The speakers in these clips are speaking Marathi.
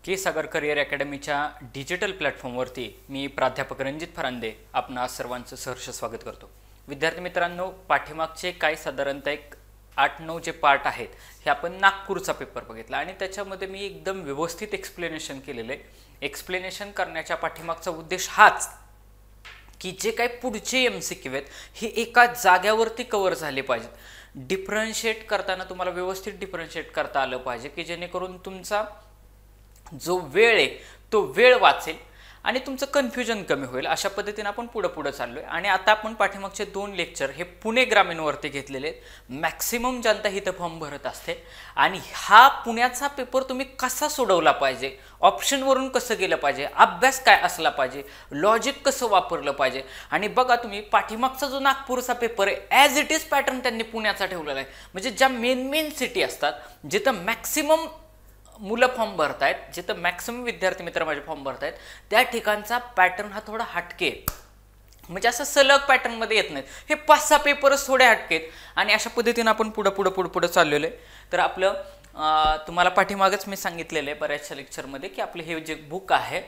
के सागर करिअर अकॅडमीच्या डिजिटल प्लॅटफॉर्मवरती मी प्राध्यापक रणजित फरांदे आपणा सर्वांचं सहर्ष स्वागत करतो। विद्यार्थी मित्रांनो, पाठीमागचे काही साधारणतः एक 8-9 जे पार्ट आहेत हे आपण नागपूरचा पेपर बघितला आणि त्याच्यामध्ये मी एकदम व्यवस्थित एक्सप्लेनेशन केलेले। एक्सप्लेनेशन करण्याच्या पाठीमागचा उद्देश हाच की जे काही पुढचे एमसीक्यू आहेत हे एका जाग्यावरती कव्हर झाले पाहिजेत। डिफरन्शिएट करताना तुम्हाला व्यवस्थित डिफरन्शिएट करता आलं पाहिजे की जेणेकरून तुमचा जो वेळ आहे तो वेळ वाचेल आणि तुमचं कन्फ्युजन कमी होईल। अशा पद्धतीने आपण पुढे चाललोय आणि आता आपण पाठीमागचे 2 लेक्चर हे पुणे ग्रामीणवरती घेतलेले आहेत। मॅक्सिमम जनता इथं फॉर्म भरत असते आणि हा पुण्याचा पेपर तुम्ही कसा सोडवला पाहिजे, ऑप्शनवरून कसं गेलं पाहिजे, अभ्यास काय असला पाहिजे, लॉजिक कसं वापरलं पाहिजे। आणि बघा तुम्ही पाठीमागचा जो नागपूरचा पेपर आहे ॲज इट इज पॅटर्न त्यांनी पुण्याचा ठेवलेला आहे। म्हणजे ज्या मेन सिटी असतात जिथं मॅक्सिमम मुलं फॉर्म भरतायत, जिथं मॅक्सिमम विद्यार्थी मित्र माझे फॉर्म भरतायत त्या ठिकाणचा पॅटर्न हा थोडा हटके, म्हणजे असं सलग पॅटर्न मध्ये येत नाहीत। हे 5-6 पेपर्स थोडे हटकेत आणि अशा पद्धतीने आपण पुढे चाललेलो आहे। तर आपलं तुम्हाला पाठीमागच मी सांगितलेलं आहे बऱ्याचशा लेक्चरमध्ये की आपले हे जे बुक आहे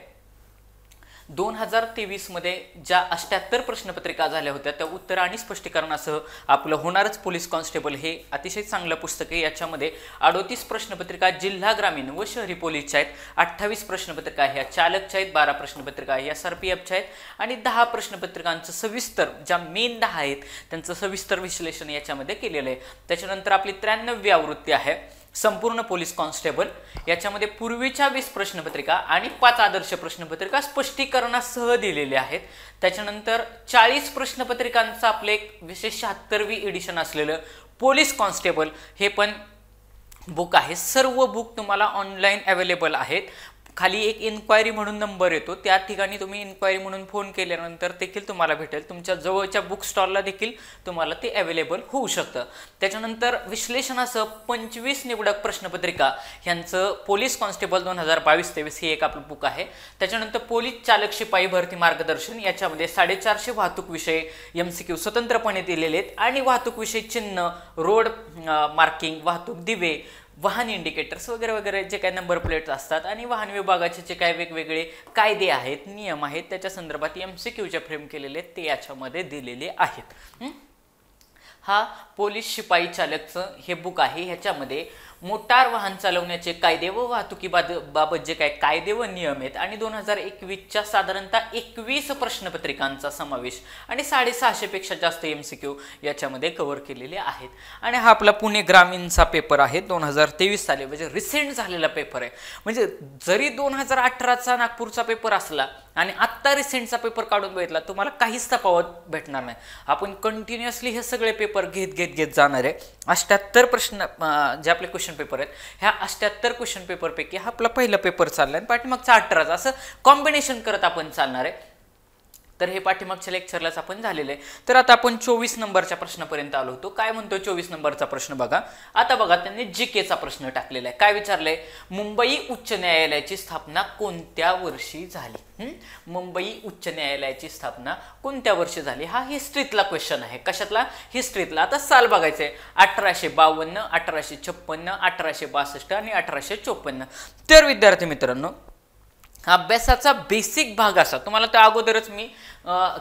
2023 मध्ये ज्या 78 प्रश्नपत्रिका झाल्या होत्या त्या उत्तर आणि स्पष्टीकरणासह आपलं होणारच पोलीस कॉन्स्टेबल हे अतिशय चांगलं पुस्तक आहे। याच्यामध्ये 38 प्रश्नपत्रिका जिल्हा ग्रामीण व शहरी पोलीसच्या आहेत, 28 प्रश्नपत्रिका ह्या चालकच्या आहेत, 12 प्रश्नपत्रिका ह्या SRPFच्या आहेत आणि 10 प्रश्नपत्रिकांचं सविस्तर ज्या मेन 10 आहेत त्यांचं सविस्तर विश्लेषण याच्यामध्ये केलेलं आहे। त्याच्यानंतर आपली 93वी आवृत्ती आहे संपूर्ण पोलीस कॉन्स्टेबल, याच्यामध्ये पूर्वीच्या 20 प्रश्नपत्रिका आणि 5 आदर्श प्रश्नपत्रिका स्पष्टीकरणासह दिलेले आहेत। त्याच्यानंतर 40 प्रश्नपत्रिकांचं आपले एक विशेष 76वी एडिशन असलेलं पोलीस कॉन्स्टेबल हे पण बुक आहे। सर्व बुक तुम्हाला ऑनलाईन अवेलेबल आहेत। खाली एक इन्क्वायरी म्हणून नंबर येतो, त्या ठिकाणी तुम्ही इन्क्वायरी म्हणून फोन केल्यानंतर देखील तुम्हाला भेटेल। तुमच्या जवळच्या बुक स्टॉलला देखील तुम्हाला ते अवेलेबल होऊ शकतं। त्याच्यानंतर विश्लेषणासह 25 निवडक प्रश्नपत्रिका यांचं पोलीस कॉन्स्टेबल 2022-23 हे एक आपलं बुक आहे। त्याच्यानंतर पोलीस चालक शिपाई भरती मार्गदर्शन, याच्यामध्ये 450 वाहतूक विषय MCQ स्वतंत्रपणे दिलेले आहेत आणि वाहतूक विषय चिन्ह, रोड मार्किंग, वाहतूक दिवे, वाहन इंडिकेटर्स वगैरे जे काही नंबर प्लेट्स असतात आणि वाहन विभागाचे जे काही वेगवेगळे कायदे आहेत, नियम आहेत त्याच्या संदर्भात MCQच्या फ्रेम केलेले ते याच्यामध्ये दिलेले आहेत। हा पोलीस शिपाई चालकचं हे बुक आहे। ह्याच्यामध्ये मोटार वाहन चालवण्याचे कायदे व वाहतुकीबाबत जे काही कायदे व नियम आहेत आणि 2021च्या साधारणतः 21 प्रश्नपत्रिकांचा समावेश आणि 650 पेक्षा जास्त MCQ याच्यामध्ये कव्हर केलेले आहेत। आणि हा आपला पुणे ग्रामीणचा पेपर आहे 2023 साली, म्हणजे रिसेंट झालेला पेपर आहे। म्हणजे जरी 2018चा नागपूरचा पेपर असला आणि आत्ता रिसेंटचा पेपर काढून बघितला तुम्हाला काहीच तफावत भेटणार नाही। आपण कंटिन्युअसली हे सगळे पेपर घेत जाणार आहे। 78 प्रश्न जे आपले क्वेश्चन पेपर आहेत ह्या 78 क्वेश्चन पेपर पैकी हा आपला पहिला पेपर चाललाय आणि पाठीमागचा 18 असं कॉम्बिनेशन करत आपण चालणार आहे। तर हे पाठीमागच्या लेक्चरलाच आपण झालेलं आहे। तर आता आपण 24 नंबरच्या प्रश्नापर्यंत आलो होतो। काय म्हणतो 24 नंबरचा प्रश्न बघा। आता बघा त्यांनी जीकेचा प्रश्न टाकलेला आहे। काय विचारलंय, मुंबई उच्च न्यायालयाची स्थापना कोणत्या वर्षी झाली? मुंबई उच्च न्यायालयाची स्थापना कोणत्या वर्षी झाली? हा हिस्ट्रीतला क्वेश्चन आहे। कशातला? हिस्ट्रीतला। आता साल बघायचंय 1852, 1856, 1862 आणि 1854। तर विद्यार्थी मित्रांनो, अभ्यासाचा बेसिक भाग असा तुम्हाला त्या अगोदरच मी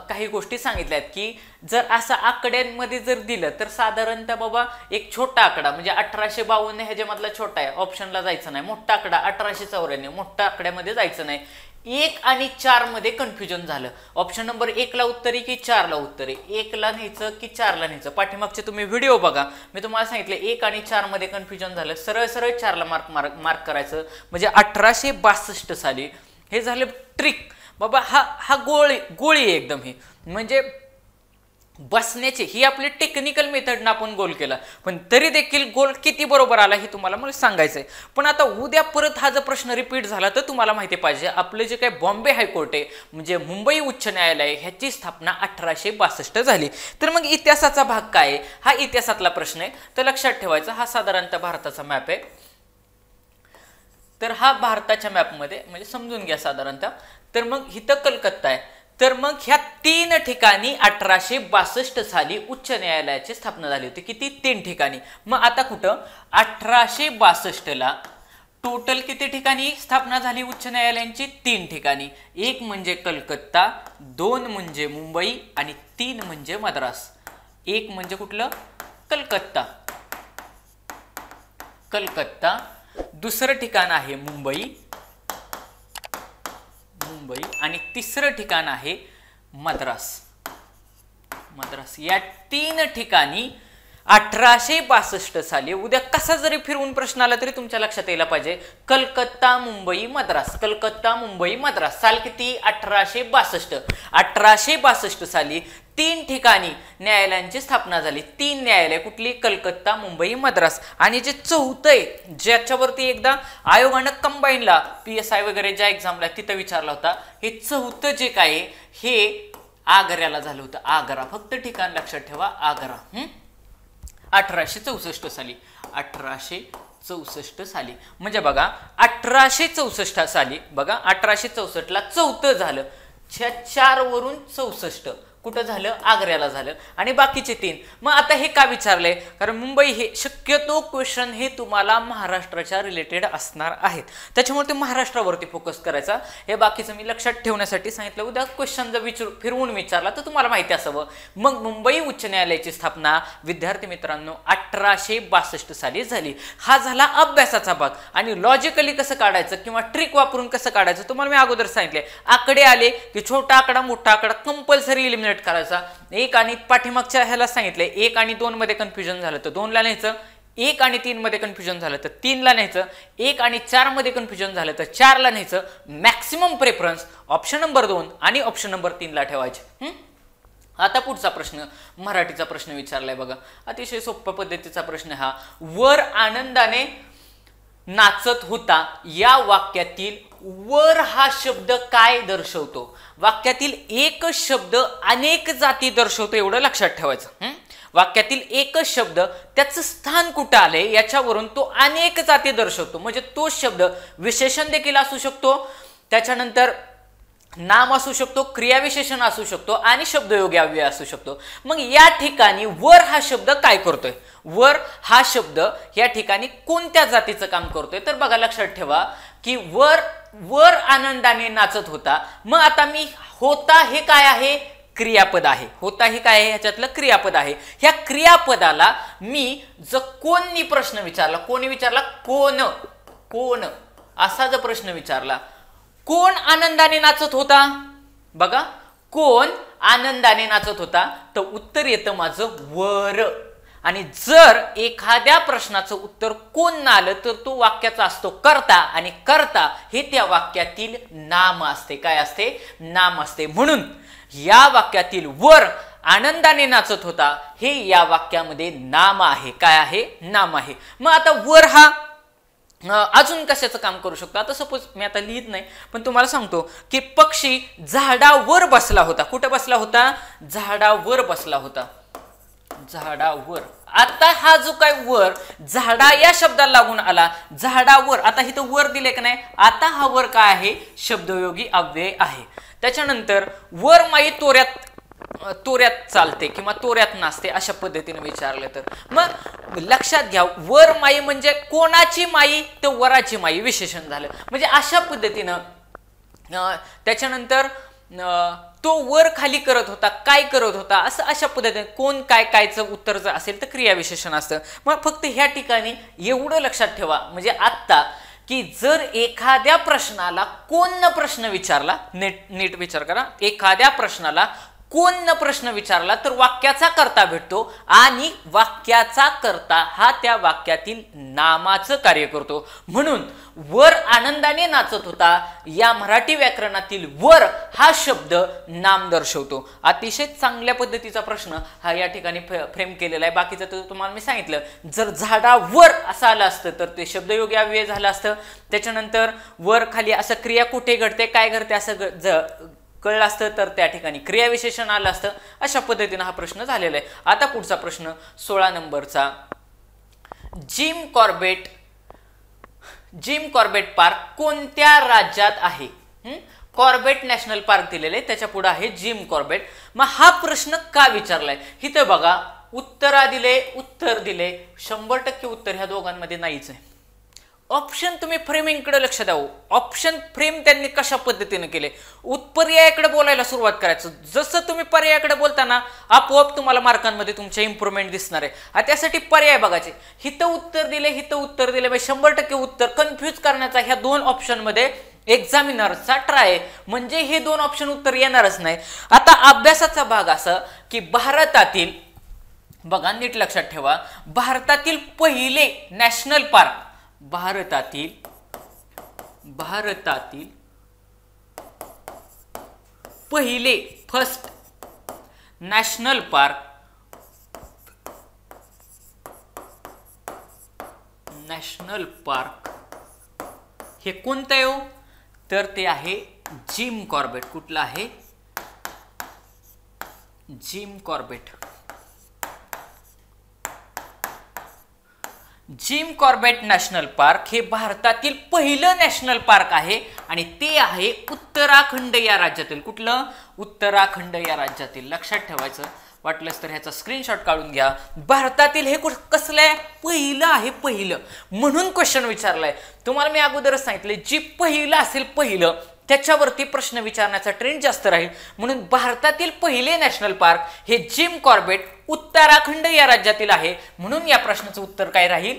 काही गोष्टी सांगितल्या आहेत की जर असा आकड्यांमध्ये जर दिलं तर साधारणतः बाबा एक छोटा आकडा म्हणजे 1852 ह्याच्यामधला छोटा आहे, ऑप्शनला जायचं नाही। मोठा आकडा 1894, मोठ्या आकड्यामध्ये जायचं नाही। 1 आणि 4 मध्ये कन्फ्युजन झालं। ऑप्शन नंबर 1 ला उत्तर आहे की 4 ला उत्तर आहे, 1 ला न्यायचं की 4 ला न्यायचं। पाठीमागचे तुम्ही व्हिडिओ बघा, मी तुम्हाला सांगितलं 1 आणि 4 मध्ये कन्फ्युजन झालं, सरळ 4 ला मार्क करायचं। म्हणजे 1862 साली हे झाले ट्रिक बाबा। हा गोळी एकदम ही म्हणजे बसण्याची ही आपली टेक्निकल मेथडनं आपण गोल केला, पण तरी देखील गोल किती बरोबर आला हे तुम्हाला मला सांगायचंय। पण आता उद्या परत हा जर प्रश्न रिपीट झाला तर तुम्हाला माहिती पाहिजे आपले जे काही बॉम्बे हायकोर्ट आहे म्हणजे मुंबई उच्च न्यायालय ह्याची स्थापना 1862 झाली। तर मग इतिहासाचा भाग काय आहे? हा इतिहासातला प्रश्न आहे, तर लक्षात ठेवायचा। हा साधारणतः भारताचा मॅप आहे। तर हा भारताच्या मॅपमध्ये म्हणजे समजून घ्या साधारणतः। तर मग इथं कलकत्ता आहे, तर मग ह्या 3 ठिकाणी 1862 साली उच्च न्यायालयाची स्थापना झाली होती। किती? 3 ठिकाणी। मग आता कुठं 1862 ला टोटल किती ठिकाणी स्थापना झाली उच्च न्यायालयांची? 3 ठिकाणी. एक म्हणजे कलकत्ता, 2 म्हणजे मुंबई आणि 3 म्हणजे मद्रास. एक म्हणजे कुठलं? कलकत्ता. कलकत्ता. दुसरं ठिकाण आहे मुंबई आणि तिसरं ठिकाण आहे मद्रास. या 3 ठिकाणी 1862 साली, उद्या कसा जरी फिरवून प्रश्न आला तरी तुमच्या लक्षात यायला पाहिजे, कलकत्ता मुंबई मद्रास, कलकत्ता मुंबई मद्रास. साल किती? 1862. 1862 साली 3 ठिकाणी न्यायालयांची स्थापना झाली. 3 न्यायालय कुठली? कलकत्ता, मुंबई, मद्रास. आणि जे चौथं आहे, ज्याच्यावरती एकदा आयोगानं कंबाईनला PSI वगैरे ज्या एक्झामला तिथं विचारला होता, हे चौथं जे काय हे आग्र्याला झालं होतं. आग्रा. फक्त ठिकाण लक्षात ठेवा, आग्रा. 1864 साली. 1864 साली म्हणजे बघा 1864 साली बघा 1864 ला चौथं झालं. 4 वरून 64 कुठं झालं? आग्र्याला झालं. आणि बाकीचे 3. मग आता हे का विचारलंय? कारण मुंबई हे शक्यतो क्वेश्चन हे तुम्हाला महाराष्ट्राच्या रिलेटेड असणार आहेत, त्याच्यामुळे ते महाराष्ट्रावरती फोकस करायचा. हे बाकीचं मी लक्षात ठेवण्यासाठी सांगितलं. उद्या क्वेश्चन जर फिरवून विचारला तर तुम्हाला माहिती असावं. मग मुंबई उच्च न्यायालयाची स्थापना विद्यार्थी मित्रांनो 1862 साली झाली. हा झाला अभ्यासाचा भाग. आणि लॉजिकली कसं काढायचं किंवा ट्रिक वापरून कसं काढायचं तुम्हाला मी अगोदर सांगितले. आकडे आले की छोटा आकडा मोठा आकडा कंपल्सरी एलिमिनेट करायचा. 1 आणि पाठीमागच्या ह्याला सांगितलंय 1 आणि 2 मध्ये कन्फ्युजन झालं तर 2 ला न्यायचं. 1 आणि 3 मध्ये कन्फ्युजन झालं तर 3 ला न्यायचं. 1 आणि 4 मध्ये कन्फ्युजन झालं तर 4 ला न्यायचं. मॅक्सिमम प्रेफरन्स ऑप्शन नंबर 2 आणि ऑप्शन नंबर 3 ला ठेवायचे. आता पुढचा प्रश्न, मराठीचा प्रश्न विचारलाय बघा. अतिशय सोप्या पद्धतीचा प्रश्न हा. वर आनंदाने नाचत होता या वाक्यातील वर हा शब्द काय दर्शवतो? वाक्यातील एकच शब्द अनेक जाती दर्शवतो, एवढं लक्षात ठेवायचं. वाक्यातील एकच शब्द त्याचं स्थान कुठं आलंय याच्यावरून तो अनेक जाती दर्शवतो. म्हणजे तो शब्द विशेषण देखील असू शकतो, त्याच्यानंतर नाम असू शकतो, क्रियाविशेषण असू शकतो आणि शब्दयोगी अव्यय असू शकतो. मग या ठिकाणी वर हा शब्द काय करतोय? वर हा शब्द या ठिकाणी कोणत्या जातीचं काम करतोय? तर बघा लक्षात ठेवा की वर आनंदाने नाचत होता. मग आता मी होता हे काय आहे? क्रियापद आहे. होता हे काय आहे? ह्याच्यातलं क्रियापद आहे. ह्या क्रियापदाला मी जर कोणी प्रश्न विचारला, कोणी विचारला? कोण असा जर प्रश्न विचारला, कोण आनंदाने नाचत होता? बघा, कोण आनंदाने नाचत होता, तर उत्तर येतं माझं वर. आणि जर एखाद्या प्रश्नाचं उत्तर कोण न आलं तर तो वाक्याचा असतो कर्ता, आणि कर्ता हे त्या वाक्यातील नाम असते. काय असते? नाम असते. म्हणून या वाक्यातील वर आनंदाने नाचत होता हे या वाक्यामध्ये नाम आहे. काय आहे? नाम आहे. मग आता वर हा अजून कशाचं काम करू शकतो? आता सपोज मी आता लिहित नाही पण तुम्हाला सांगतो की पक्षी झाडावर बसला होता. कुठे बसला होता? झाडावर बसला होता. झाडावर. आता हा जो काय वर झाडा या शब्दाला लागून आला, झाडावर. आता इथं वर दिले का नाही? आता हा वर काय आहे? शब्दयोगी अव्यय आहे. त्याच्यानंतर वर माई तोऱ्यात चालते किंवा तोऱ्यात नाचते अशा पद्धतीने विचारलं तर मग लक्षात घ्या, वर माई म्हणजे कोणाची माई? तर वराची माई विशेषण झालं. म्हणजे अशा पद्धतीनं त्याच्यानंतर तो वर खाली करत होता, काय करत होता, असं अशा पद्धतीने कोण काय कायचं उत्तर जर असेल तर क्रियाविशेषण असतं. मग फक्त ह्या ठिकाणी एवढं लक्षात ठेवा, म्हणजे आत्ता की जर एखाद्या प्रश्नाला कोण प्रश्न विचारला, नीट विचार करा, एखाद्या प्रश्नाला कोण प्रश्न विचारला तर वाक्याचा कर्ता भेटतो आणि वाक्याचा कर्ता हा त्या वाक्यातील नामाचं कार्य करतो. म्हणून वर आनंदाने नाचत होता या मराठी व्याकरणातील वर हा शब्द नाम दर्शवतो. अतिशय चांगल्या पद्धतीचा प्रश्न हा या ठिकाणी फ्रेम केलेला आहे. बाकीचं तर तुम्हाला मी सांगितलं, जर झाडावर असं आलं असतं तर ते शब्दयोगी अव्यय झालं असतं. त्याच्यानंतर वर खाली असं क्रिया कुठे घडते, काय घडते असं कळलं असतं तर त्या ठिकाणी क्रियाविशेषण आलं असतं. अशा पद्धतीने हा प्रश्न झालेला आहे. आता पुढचा प्रश्न 16 नंबरचा. जिम कॉर्बेट पार्क कोणत्या राज्यात आहे? कॉर्बेट नॅशनल पार्क दिलेले, त्याच्या पुढे आहे जिम कॉर्बेट. मग हा प्रश्न का विचारलाय? इथं बघा उत्तर दिले, 100% उत्तर ह्या दोघांमध्ये नाहीच आहे. ऑप्शन तुम्ही फ्रेमिंगकडे लक्ष द्यावं. ऑप्शन फ्रेम त्यांनी कशा पद्धतीने केले. पर्यायाकडे बोलायला सुरुवात करायचं. जसं तुम्ही पर्यायाकडे बोलताना आपोआप तुम्हाला मार्कांमध्ये तुमच्या इम्प्रूव्हमेंट दिसणार आहे. त्यासाठी पर्याय बघायचे. हिथं उत्तर दिले, हिथं उत्तर दिले, म्हणजे 100% उत्तर कन्फ्यूज करण्याचा ह्या दोन ऑप्शनमध्ये एक्झामिनरचा ट्राय, म्हणजे हे दोन ऑप्शन उत्तर येणारच नाही. आता अभ्यासाचा भाग असा की भारतातील, बघा नीट लक्षात ठेवा, भारतातील पहिले नॅशनल पार्क, भारतातील पहिले फर्स्ट नॅशनल पार्क, हे कोणतं आहे? तर ते आहे जिम कॉर्बेट. कुठलं आहे? Jim Corbett. Jim Corbett national park हे भारतातील पहिलं नॅशनल पार्क आहे आणि ते आहे उत्तराखंड या राज्यातील. कुठलं? उत्तराखंड या राज्यातील. लक्षात ठेवायचं. वाटलंच तर ह्याचा स्क्रीनशॉट काढून घ्या. भारतातील हे कसलं आहे? पहिलं आहे, पहिलं. म्हणून क्वेश्चन विचारलाय. तुम्हाला मी अगोदरच सांगितले, जी पहिलं असेल, पहिलं त्याच्यावरती प्रश्न विचारण्याचा ट्रेंड जास्त राहील. म्हणून भारतातील पहिले नॅशनल पार्क हे जिम कॉर्बेट उत्तराखंड या राज्यातील आहे. म्हणून या प्रश्नाचं उत्तर काय राहील?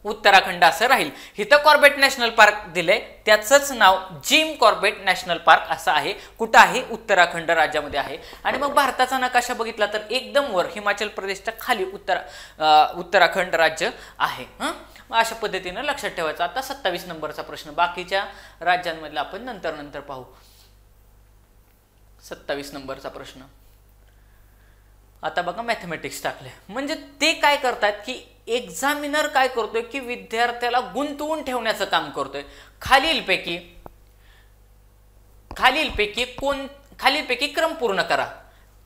उत्तराखंड असं राहील. इथं कॉर्बेट नॅशनल पार्क दिलंय, त्याचंच नाव जिम कॉर्बेट नॅशनल पार्क असं आहे. कुठं आहे? उत्तराखंड राज्यामध्ये आहे. आणि मग भारताचा नकाशा बघितला तर एकदम वर हिमाचल प्रदेशच्या खाली उत्तराखंड राज्य आहे. अशा पद्धतीने लक्षात ठेवायचं. आता 27 नंबरचा प्रश्न, बाकीच्या राज्यांमधला आपण नंतर पाहू. 27 नंबरचा प्रश्न. आता बघा मॅथमॅटिक्स टाकले, म्हणजे ते काय करतात की एक्झामिनर काय करतोय की विद्यार्थ्याला गुंतवून ठेवण्याचं काम करतोय. खालीलपैकी क्रम पूर्ण करा.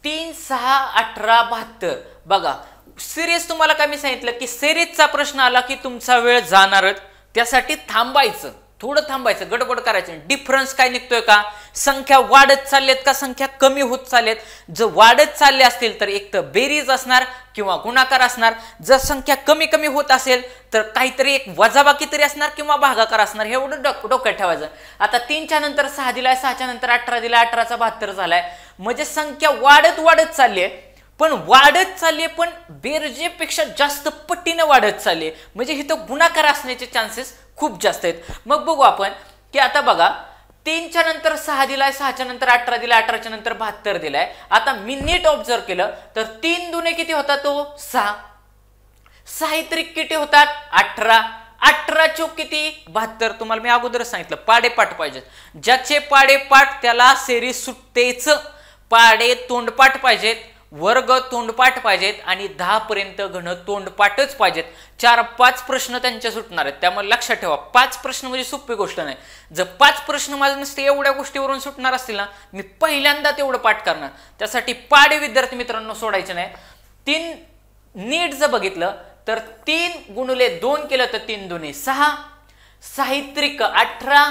3, 6, 18, 72. बघा सिरीज, तुम्हाला काय मी सांगितलं की सिरीजचा प्रश्न आला की तुमचा वेळ जाणारच. त्यासाठी थांबायचं, थोडं थांबायचं, गडबड करायचं. डिफरन्स काय निघतोय का? संख्या वाढत चाललेत का संख्या कमी होत चाललेत? जर वाढत चालले असतील तर एक तर बेरीज असणार किंवा गुणाकार असणार. जर संख्या कमी कमी होत असेल तर काहीतरी एक वजाबाकी तरी असणार किंवा भागाकार असणार. हे एवढं डोक्यात ठेवायचं. आता 3च्या नंतर 6 दिलाय, 6च्या नंतर 18 दिलाय, 18चा 72 झालाय. म्हणजे संख्या वाढत चालली आहे, पण बेरजेपेक्षा जास्त पटीने वाढत चालली आहे. म्हणजे इथं गुणाकार असण्याचे चान्सेस खूप जास्त आहेत. मग बघू आपण की आता बघा 3च्या नंतर 6 दिलाय, 6च्या नंतर 18 दिलाय, 18च्या नंतर 72 दिलाय. आता मी नीट ऑब्झर्व केलं तर 3 दुने किती होता? तो 6. 6 त्रिक किती होतात? 18. 18 चौक किती? 72. तुम्हाला मी अगोदरच सांगितलं पाडेपाठ पाहिजेत. ज्याचे पाडेपाठ त्याला सेरीज सुटतेच. पाडे तोंडपाठ पाहिजेत, वर्ग तोंडपाठ पाहिजेत आणि 10 पर्यंत घन तोंडपाठच पाहिजेत. 4-5 प्रश्न त्यांच्या सुटणार आहेत. त्यामुळे लक्षात ठेवा, 5 प्रश्न म्हणजे सोपी गोष्ट नाही. जर 5 प्रश्न माझे नसते एवढ्या गोष्टीवरून सुटणार असतील ना, मी पहिल्यांदा तेवढं पाठ करणार. त्यासाठी पाडे विद्यार्थी मित्रांनो सोडायचे नाही. 3 नीट जर बघितलं तर 3 गुणिले 2 केलं तर 3 दुने 6, 6 त्रिक 18,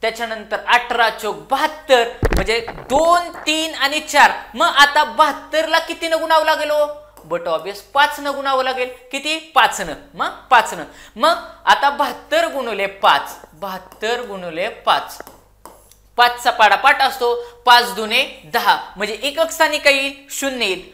त्याच्यानंतर 18 चौक 72, म्हणजे 2, 3 आणि 4. मग आता 72 ला किती न गुणावं लागेल? बट ऑब्वियस 5 न गुणावं लागेल. किती? 5 न. मग 5 न. मग आता 72 गुणिले 5, 72 गुणिले 5, 5चा पाडापाठ असतो. 5 दुने 10, म्हणजे एकक स्थानी काही येईल? 0 येईल.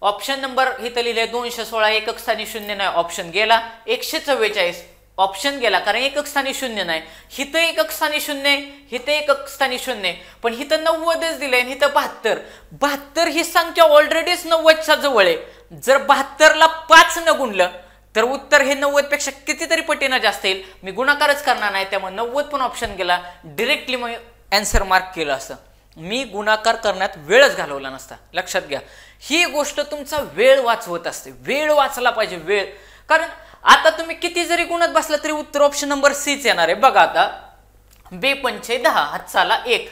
ऑप्शन नंबर इथं लिहिले 216, एकक स्थानी 0 नाही, ऑप्शन गेला. 144 ऑप्शन गेला, कारण एकक स्थानी 0 नाही. हिथं एकक स्थानी 0, हिथं एकक स्थानी 0, पण हिथं 90च दिलंय आणि हिथं 72. 72 ही संख्या ऑलरेडीच 90च्या जवळ आहे. जर 72 ला 5 न गुणलं तर उत्तर हे 90 पेक्षा कितीतरी पटीनं जास्त येईल. मी गुणाकारच करणार नाही, त्यामुळे 90 पण ऑप्शन गेला. डिरेक्टली मग आन्सर मार्क केलं असतं. मी गुणाकार करण्यात वेळच घालवला नसता. लक्षात घ्या, ही गोष्ट तुमचा वेळ वाचवत असते. वेळ वाचला पाहिजे, वेळ. कारण आता तुम्ही किती जरी गुणत बसला तरी उत्तर ऑप्शन नंबर सीच येणार आहे. बघा आता 2×5 = 10, हातचाला 1,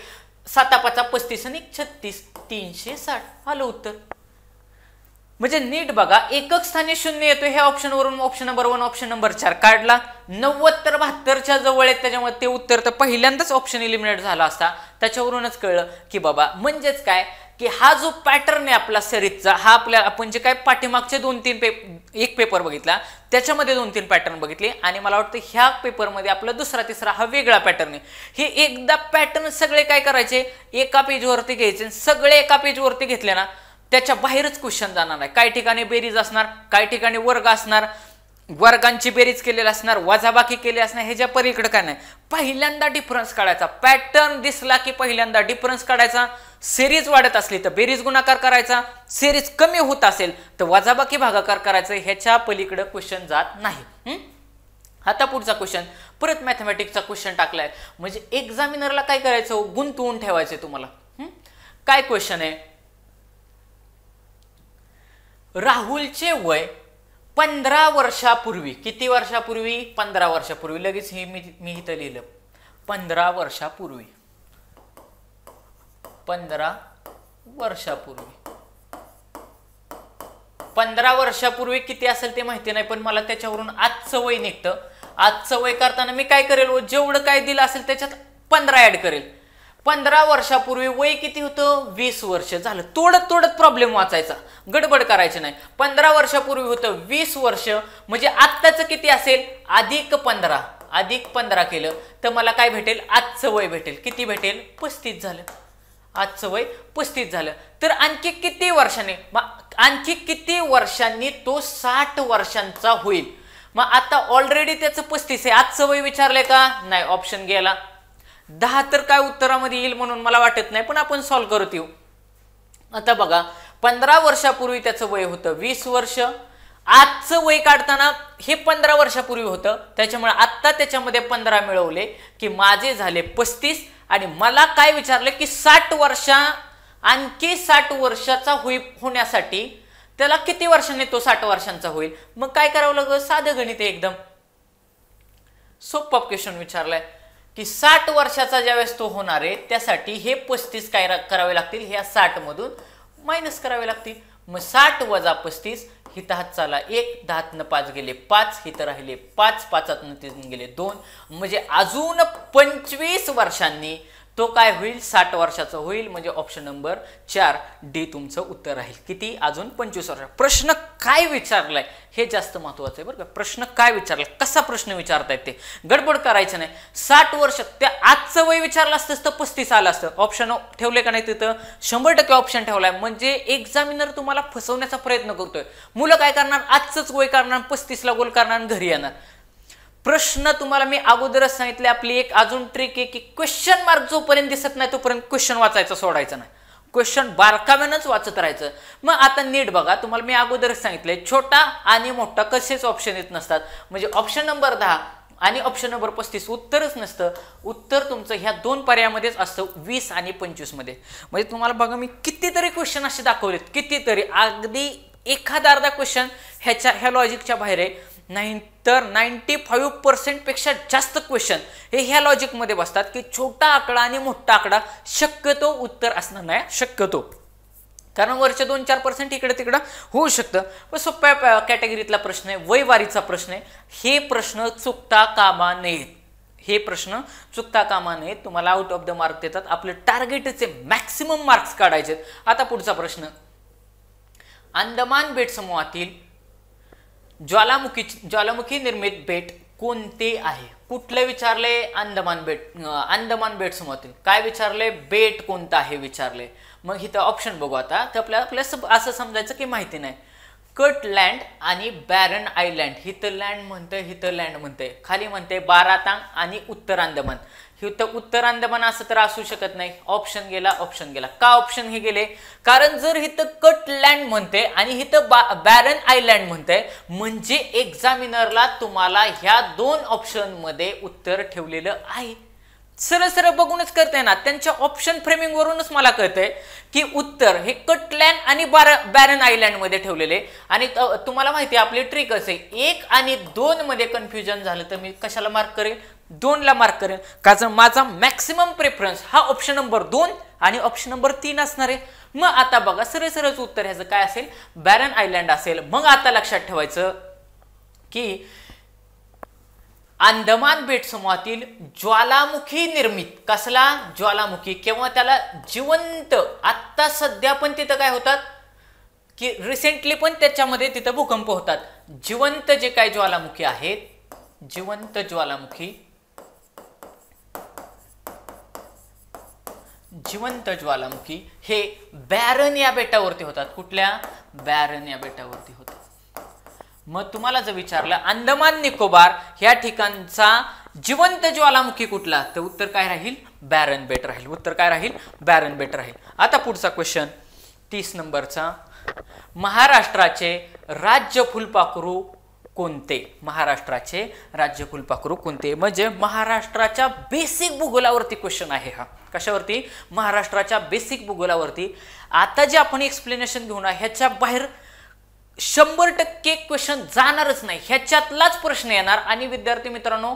7×5 = 35 आणि 36, 360 आलं उत्तर. म्हणजे नीट बघा, एकक स्थानी 0 येतो. ह्या ऑप्शन वरून ऑप्शन नंबर 1, ऑप्शन नंबर 4 काढला. 90 तर 72च्या जवळ आहेत, त्याच्यामुळे ते उत्तर तर पहिल्यांदाच ऑप्शन इलिमिनेट झाला असता. त्याच्यावरूनच कळलं की बाबा म्हणजेच काय की हा जो पॅटर्न आहे आपला सिरीजचा, हा आपल्या आपण जे काय पाठीमागचे 2-3 एक पेपर बघितला, त्याच्यामध्ये 2-3 पॅटर्न बघितले आणि मला वाटतं ह्या पेपरमध्ये आपला दुसरा तिसरा हा वेगळा पॅटर्न आहे. हे एकदा पॅटर्न सगळे काय करायचे, एका पेजवरती घ्यायचे, सगळे एका पेजवरती घेतले ना त्याच्या बाहेरच क्वेश्चन जाणार नाही. काही ठिकाणी बेरीज असणार, काही ठिकाणी वर्ग असणार, वर्गांची बेरीज केलेली असणार, वजाबाकी केली असणार, ह्याच्या पलीकडे काय नाही. पहिल्यांदा डिफरन्स काढायचा, पॅटर्न दिसला की पहिल्यांदा डिफरन्स काढायचा, सिरीज वाढत असली तर बेरीज गुणाकार करायचा, सिरीज कमी होत असेल तर वजाबाकी भागाकार करायचं, ह्याच्या पलीकडे क्वेश्चन जात नाही. आता पुढचा क्वेश्चन, परत मॅथमॅटिक्सचा क्वेश्चन टाकलाय, म्हणजे एक्झामिनरला काय करायचं, गुंतवून ठेवायचं तुम्हाला. काय क्वेश्चन आहे, राहुलचे वय 15 वर्षापूर्वी, किती वर्षापूर्वी, 15 वर्षापूर्वी, लगेच हे मी इथं लिहिलं 15 वर्षापूर्वी, 15 वर्षापूर्वी, 15 वर्षापूर्वी किती असेल ते माहिती नाही, पण मला त्याच्यावरून आजचं वय निघतं. आजचं वय करताना मी काय करेल, जेवढं काय दिलं असेल त्याच्यात 15 ऍड करेल. 15 वर्षापूर्वी वय किती होतं, 20 वर्ष झालं. तोडत तोडत प्रॉब्लेम वाचायचा, गडबड करायची नाही. 15 वर्षापूर्वी होतं 20 वर्ष, म्हणजे आत्ताचं किती असेल, अधिक 15 केलं तर मला काय भेटेल, आजचं वय भेटेल. किती भेटेल, 35 झालं. आजचं वय 35 झालं. तर आणखी किती वर्षांनी, आणखी किती वर्षांनी तो 60 वर्षांचा होईल. मग आता ऑलरेडी त्याचं 35 आहे, आजचं वय विचारलंय का, नाही, ऑप्शन गेला. 10 तर काय उत्तरामध्ये येईल म्हणून मला वाटत नाही, पण आपण सॉल्व्ह करत येऊ. आता बघा, 15 वर्षापूर्वी त्याचं वय होतं 20 वर्ष, आजचं वय काढताना हे 15 वर्षापूर्वी होतं, त्याच्यामुळे आत्ता त्याच्यामध्ये 15 मिळवले की माझे झाले 35. आणि मला काय विचारलं की 60 वर्षा, आणखी 60 वर्षाचा होण्यासाठी त्याला किती वर्षांनी तो 60 वर्षांचा होईल. मग काय करावं लागलं, साधं गणित आहे, एकदम सोपा क्वेश्चन विचारलाय की 60 वर्षाचा ज्यावेळेस तो होणार आहे त्यासाठी हे 35 काय करावे लागतील, ह्या 60 मधून मायनस करावे लागतील. मग 60 वजा 35, हिथं हात चाला 1, 10 5 गेले 5, हिथं राहिले 5, 5 3 गेले 2, म्हणजे अजून 25 वर्षांनी तो काय होईल, 60 वर्षाचा होईल. म्हणजे ऑप्शन नंबर 4 डी तुमचं उत्तर राहील. किती, अजून 25 वर्ष. प्रश्न काय विचारलाय हे जास्त महत्वाचं आहे बरं का. प्रश्न काय विचारलाय, कसा प्रश्न विचारतायत ते, गडबड करायचं नाही. 60 वर्ष, त्या आजचं वय विचारलं असतं तर 35 आलं असतं. ऑप्शन ठेवले का नाही, तिथं 100% ऑप्शन ठेवलाय. म्हणजे एक्झामिनर तुम्हाला फसवण्याचा प्रयत्न करतोय. मुलं काय करणार, आजचंच वय करणार, 35 ला गोल करणार आणि घरी येणार. प्रश्न तुम्हाला मी अगोदरच सांगितले, आपली एक अजून ट्रिक आहे की क्वेश्चन मार्क जोपर्यंत दिसत नाही तोपर्यंत क्वेश्चन वाचायचं सोडायचं नाही, क्वेश्चन बारकाव्यानंच वाचत राहायचं. मग आता नीट बघा, तुम्हाला मी अगोदरच सांगितलंय छोटा आणि मोठा कसेच ऑप्शन येत नसतात. म्हणजे ऑप्शन नंबर 10 आणि ऑप्शन नंबर 35 उत्तरच नसतं. उत्तर तुमचं ह्या 2 पर्यायामध्येच असतं, 20 आणि 25 मध्ये. म्हणजे तुम्हाला बघा, मी कितीतरी क्वेश्चन असे दाखवलेत, कितीतरी, अगदी एखादा अर्धा क्वेश्चन ह्या लॉजिकच्या बाहेर आहे. नाही तर 95% पेक्षा जास्त क्वेश्चन हे ह्या लॉजिक मध्ये बसतात की छोटा आकडा आणि मोठा आकडा शक्यतो उत्तर असणार नाही, शक्यतो, कारण वरचे 2-4% इकडे तिकडे होऊ शकतं. पण सोप्या कॅटेगरीतला प्रश्न आहे, वयवारीचा प्रश्न आहे. हे प्रश्न चुकता कामा नयेत, हे प्रश्न चुकता कामा नयेत. तुम्हाला आउट ऑफ द मार्क देतात. आपले टार्गेटचे मॅक्सिमम मार्क्स काढायचे. आता पुढचा प्रश्न, अंदमान बेट समूहातील ज्वालामुखी निर्मित बेट कोणते आहे. कुठले विचारले, अंदमान बेट समूहातील. काय विचारले, बेट कोणता आहे विचारले. मग इथं ऑप्शन बघू. आता तर आपल्याला असं समजायचं की माहिती नाही. कट लँड आणि बॅरन आयलँड, हिथं लँड म्हणते, हिथं लँड म्हणते, खाली म्हणते बारातांग आणि उत्तर अंदमान. हिथं उत्तर अंदमान असं तर असू शकत नाही. ऑप्शन गेला, ऑप्शन गेला. का ऑप्शन हे गेले, कारण जर हिथं कट लँड म्हणते आणि हिथं बॅरन आयलँड म्हणते, म्हणजे एक्झामिनरला तुम्हाला ह्या 2 ऑप्शन मध्ये उत्तर ठेवलेलं आहे. सरळ सरळ बघूनच करते ना, त्यांच्या ऑप्शन फ्रेमिंग वरूनच मला कळतंय की उत्तर हे कटलँड आणि बॅरन आयलँड मध्ये ठेवलेले. आणि तुम्हाला माहिती आहे आपली ट्रिक असे, 1 आणि 2 मध्ये कन्फ्युजन झालं तर मी कशाला मार्क करेन, 2 ला मार्क करेन. कारण माझा मॅक्सिमम प्रेफरन्स हा ऑप्शन नंबर 2 आणि ऑप्शन नंबर 3 असणार आहे. मग आता बघा, सरळ सरळच उत्तर ह्याचं काय असेल, बॅरन आयलँड असेल. मग आता लक्षात ठेवायचं की अंदमान बेट समूहातील ज्वालामुखी निर्मित, कसला ज्वालामुखी, किंवा त्याला जिवंत, आत्ता सध्या पण तिथं काय होतात की रिसेंटली पण त्याच्यामध्ये तिथं भूकंप होतात. जिवंत जे काही ज्वालामुखी आहेत, जिवंत ज्वालामुखी हे बॅरन या बेटावरती होतात. कुठल्या? बॅरन या बेटावरती होतात. मग तुम्हाला जर विचारलं अंदमान निकोबार ह्या ठिकाणचा जिवंत ज्वालामुखी कुठला, तर उत्तर काय राहील? बॅरन बेट राहील. उत्तर काय राहील? बॅरन बेट राहील. आता पुढचा क्वेश्चन 30 नंबरचा, महाराष्ट्राचे राज्य फुलपाखरू कोणते? महाराष्ट्राचे राज्य फुलपाखरू कोणते? म्हणजे महाराष्ट्राच्या बेसिक भूगोलावरती क्वेश्चन आहे हा. कशावरती? महाराष्ट्राच्या बेसिक भूगोलावरती. आता जे आपण एक्सप्लेनेशन घेऊ ना, ह्याच्या बाहेर 100% क्वेश्चन जाणारच नाही. ह्याच्यातलाच प्रश्न येणार. आणि विद्यार्थी मित्रांनो,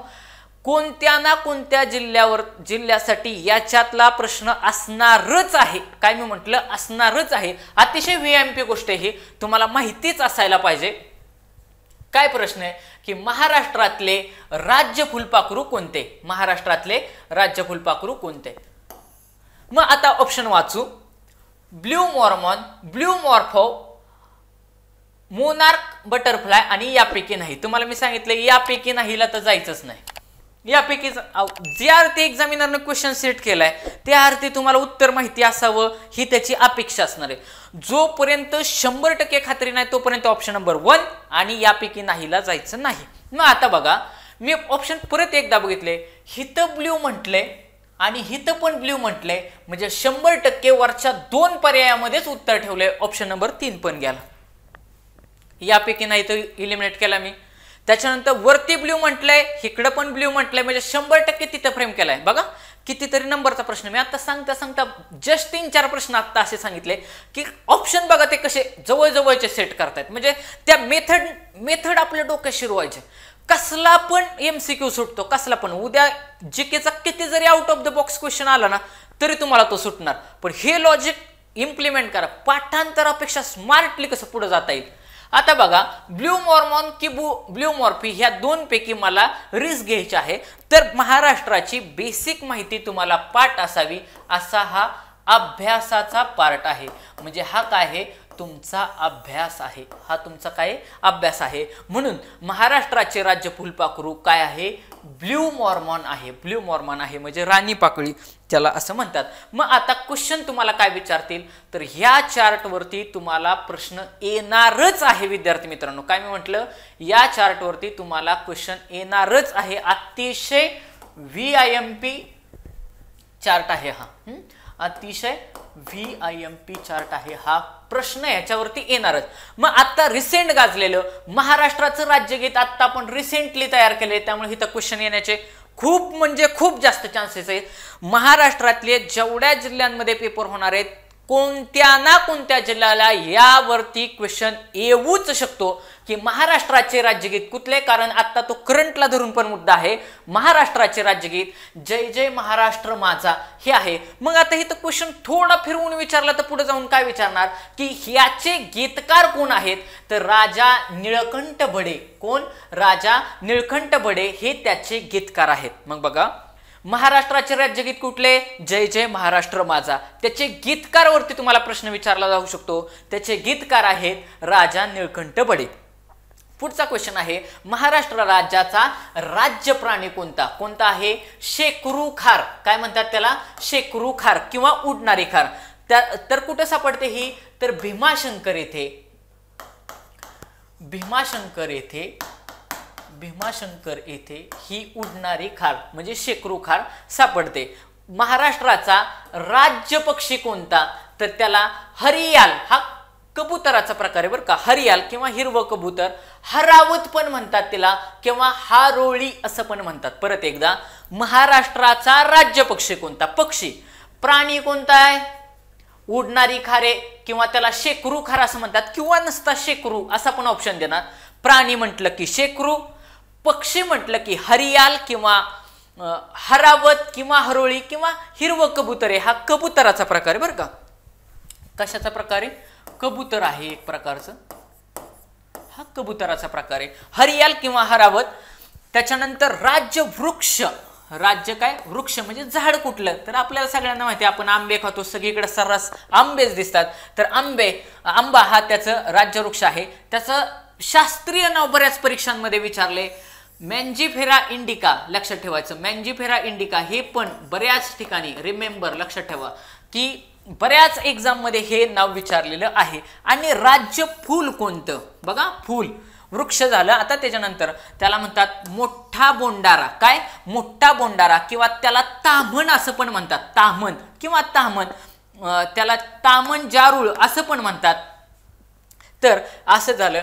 कोणत्या ना कोणत्या जिल्ह्यासाठी याच्यातला प्रश्न असणारच आहे. काय मी म्हटलं? असणारच आहे. अतिशय व्हीएमपी गोष्ट ही तुम्हाला माहितीच असायला पाहिजे. काय प्रश्न आहे की महाराष्ट्रातले राज्य फुलपाखरू कोणते? महाराष्ट्रातले राज्य फुलपाखरू कोणते? मग आता ऑप्शन वाचू. Blue Mormon, blue morpho, monarch butterfly आणि यापैकी नाही. तुम्हाला मी सांगितलं यापैकी नाहीला तर जायचंच नाही. यापैकी जे अर्थी एक्झामिनरने क्वेश्चन सेट केलाय त्या अर्थी तुम्हाला उत्तर माहिती असावं ही त्याची अपेक्षा असणार आहे. जोपर्यंत 100% खात्री नाही तोपर्यंत ऑप्शन नंबर 1 आणि यापैकी नाहीला जायचं नाही. मग आता बघा, मी ऑप्शन परत एकदा बघितले. हिथं ब्ल्यू म्हटले आणि हिथं पण ब्ल्यू म्हटले, म्हणजे 100% वरच्या 2 पर्यायामध्येच उत्तर ठेवले. ऑप्शन नंबर 3 पण गेला. यापैकी नाही तर इलिमिनेट केला मी. त्याच्यानंतर वरती ब्ल्यू म्हटलंय, इकडं पण ब्ल्यू म्हटलंय, म्हणजे 100% तिथं फ्रेम केलाय. बघा कितीतरी नंबरचा प्रश्न. मी आता सांगता जस्ट 3-4 प्रश्न आता असे सांगितले की ऑप्शन बघा ते कसे जवळजवळचे सेट करतायत. म्हणजे त्या मेथड आपल्या डोक्यात शिरवायचे. कसला पण MCQ सुटतो, कसला पण. उद्या जीकेचा किती जरी out of the box question आला ना तरी तुम्हाला तो सुटणार. पण हे लॉजिक इम्प्लिमेंट करा. पाठांतरापेक्षा स्मार्टली कसं पुढे जाता येईल. आता बघा, ब्ल्यू मॉर्मॉन की ब्ल्यू मॉर्फी ह्या 2 पैकी मला रिस्क घ्यायची आहे. तर महाराष्ट्राची बेसिक माहिती तुम्हाला पाठ असावी असा हा अभ्यासाचा पार्ट आहे. म्हणजे हा काय आहे? तुमचा अभ्यास आहे. हा तुमचा काय? अभ्यास आहे. म्हणून महाराष्ट्राचे राज्य फुलपाखरू काय आहे? ब्ल्यू मॉर्मॉन आहे. ब्ल्यू मॉर्मॉन आहे म्हणजे राणी पाकळी त्याला असं म्हणतात. मग आता क्वेश्चन तुम्हाला काय विचारतील, तर ह्या चार्टवरती तुम्हाला प्रश्न येणारच आहे विद्यार्थी मित्रांनो. काय मी म्हटलं? या चार्टवरती तुम्हाला क्वेश्चन येणारच आहे. अतिशय VIMP चार्ट आहे हा. अतिशय VIMP चार्ट आहे हा. प्रश्न याच्यावरती येणारच. मग आता रिसेंट गाजलेलं महाराष्ट्राचं राज्यगीत आता आपण रिसेंटली तयार केले, त्यामुळे इथं क्वेश्चन येण्याचे खूप म्हणजे खूप जास्त चान्सेस आहेत. महाराष्ट्रातले जेवढ्या जिल्ह्यांमध्ये पेपर होणार आहेत, कोणत्या ना कोणत्या जिल्ह्याला यावरती क्वेश्चन येऊच शकतो की महाराष्ट्राचे राज्यगीत कुठले. कारण आता तो करंटला धरून पण मुद्दा आहे. महाराष्ट्राचे राज्यगीत जय जय महाराष्ट्र माझा हे आहे. मग आता इथं क्वेश्चन थोडा फिरवून विचारला तर पुढे जाऊन काय विचारणार की ह्याचे गीतकार कोण आहेत, तर राजा निळकंठ बडे. कोण? राजा निळकंठ बडे हे त्याचे गीतकार आहेत. मग बघा, महाराष्ट्राचे राज्यगीत कुठले? जय जय महाराष्ट्र माझा. त्याचे गीतकारावरती तुम्हाला प्रश्न विचारला जाऊ शकतो. त्याचे गीतकार आहेत राजा निळकंठ बडे. पुढचा क्वेश्चन आहे, महाराष्ट्र राज्याचा राज्य प्राणी कोणता? कोणता आहे? शेकरू खार. काय म्हणतात त्याला? शेकरू खार किंवा उडणारी खार. तर कुठे सापडते ही? तर भीमाशंकर येथे. भीमाशंकर येथे ही उडणारी खार म्हणजे शेकरू खार सापडते. महाराष्ट्राचा राज्य पक्षी कोणता? तर त्याला हरियाल. हा कबुतराचा प्रकार आहे बरं का. हरियाल किंवा हिरवं कबूतर, हरावत पण म्हणतात त्याला किंवा हारोळी असं पण म्हणतात. परत एकदा, महाराष्ट्राचा राज्य पक्षी कोणता? पक्षी. प्राणी कोणता आहे? उडणारी खारे किंवा त्याला शेकरू खार असं म्हणतात किंवा नसता शेकरू असा पण ऑप्शन देणार. प्राणी म्हटलं की शेकरू, पक्षी म्हटलं की हरियाल किंवा हरावत किंवा हरोळी किंवा हिरवं कबूतर आहे. हा कबुतराचा प्रकार आहे बरं का. कशाचा प्रकार आहे? कबूतर आहे एक प्रकारचं. हा कबुतराचा प्रकार आहे. हरियाल किंवा हरावत. त्याच्यानंतर राज्य वृक्ष. राज्य काय वृक्ष म्हणजे झाड कुठलं, तर आपल्याला सगळ्यांना माहिती आहे आपण आंबे खातो, सगळीकडे सर्रास आंबेच दिसतात. तर आंबा हा त्याचं राज्यवृक्ष आहे. त्याचं शास्त्रीय नाव बऱ्याच परीक्षांमध्ये विचारले, मँजिफेरा इंडिका. लक्षात ठेवायचं मँजिफेरा इंडिका हे पण बऱ्याच ठिकाणी रिमेंबर लक्षात ठेवा की बऱ्याच एक्झाम मध्ये हे नाव विचारलेलं आहे. आणि राज्य फूल कोणतं बघा, फूल वृक्ष झालं. आता त्याच्यानंतर त्याला म्हणतात मोठा बोंडारा. काय मोठा बोंडारा किंवा त्याला ताम्हण असं पण म्हणतात, ताम्हण किंवा ताम्हण, त्याला ताम्हण जारूळ असं पण म्हणतात. तर असं झालं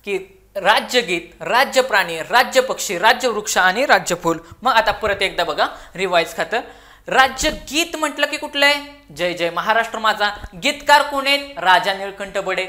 की राज्यगीत, राज्य प्राणी, राज्य पक्षी, राज्य वृक्ष आणि राज्य फूल. मग आता परत एकदा बघा रिवाइज खातर, राज्यगीत म्हटलं की कुठलं आहे, जय जय महाराष्ट्र माझा. गीतकार कोण आहेत, राजा निळकंठ बडे.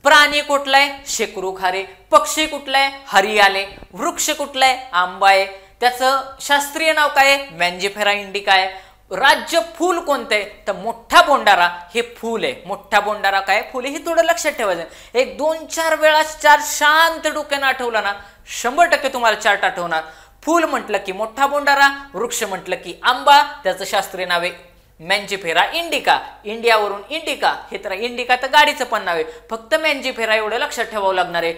प्राणी कुठला आहे, शेकरू खारे. पक्षी कुठला आहे, हरियाले. वृक्ष कुठला आहे, आंबा आहे. त्याचं शास्त्रीय नाव काय आहे, मँजिफेरा इंडिका आहे. राज्य फूल कोणतं आहे, तर मोठा बोंडारा हे फूल आहे. मोठा बोंडारा काय फूल आहे, हे थोडं लक्षात ठेवायचं. एक 2-4 वेळा चार शांत डोक्यानं आठवला ना 100% तुम्हाला चार्ट आठवणार. फूल म्हटलं की मोठा बोंडारा, वृक्ष म्हटलं की आंबा, त्याचं शास्त्रीय नाव आहे मँजिफेरा इंडिका. इंडियावरून इंडिका, हे तर इंडिका तर गाडीचं पण नाव आहे, फक्त मँजिफेरा एवढं लक्षात ठेवावं लागणार आहे.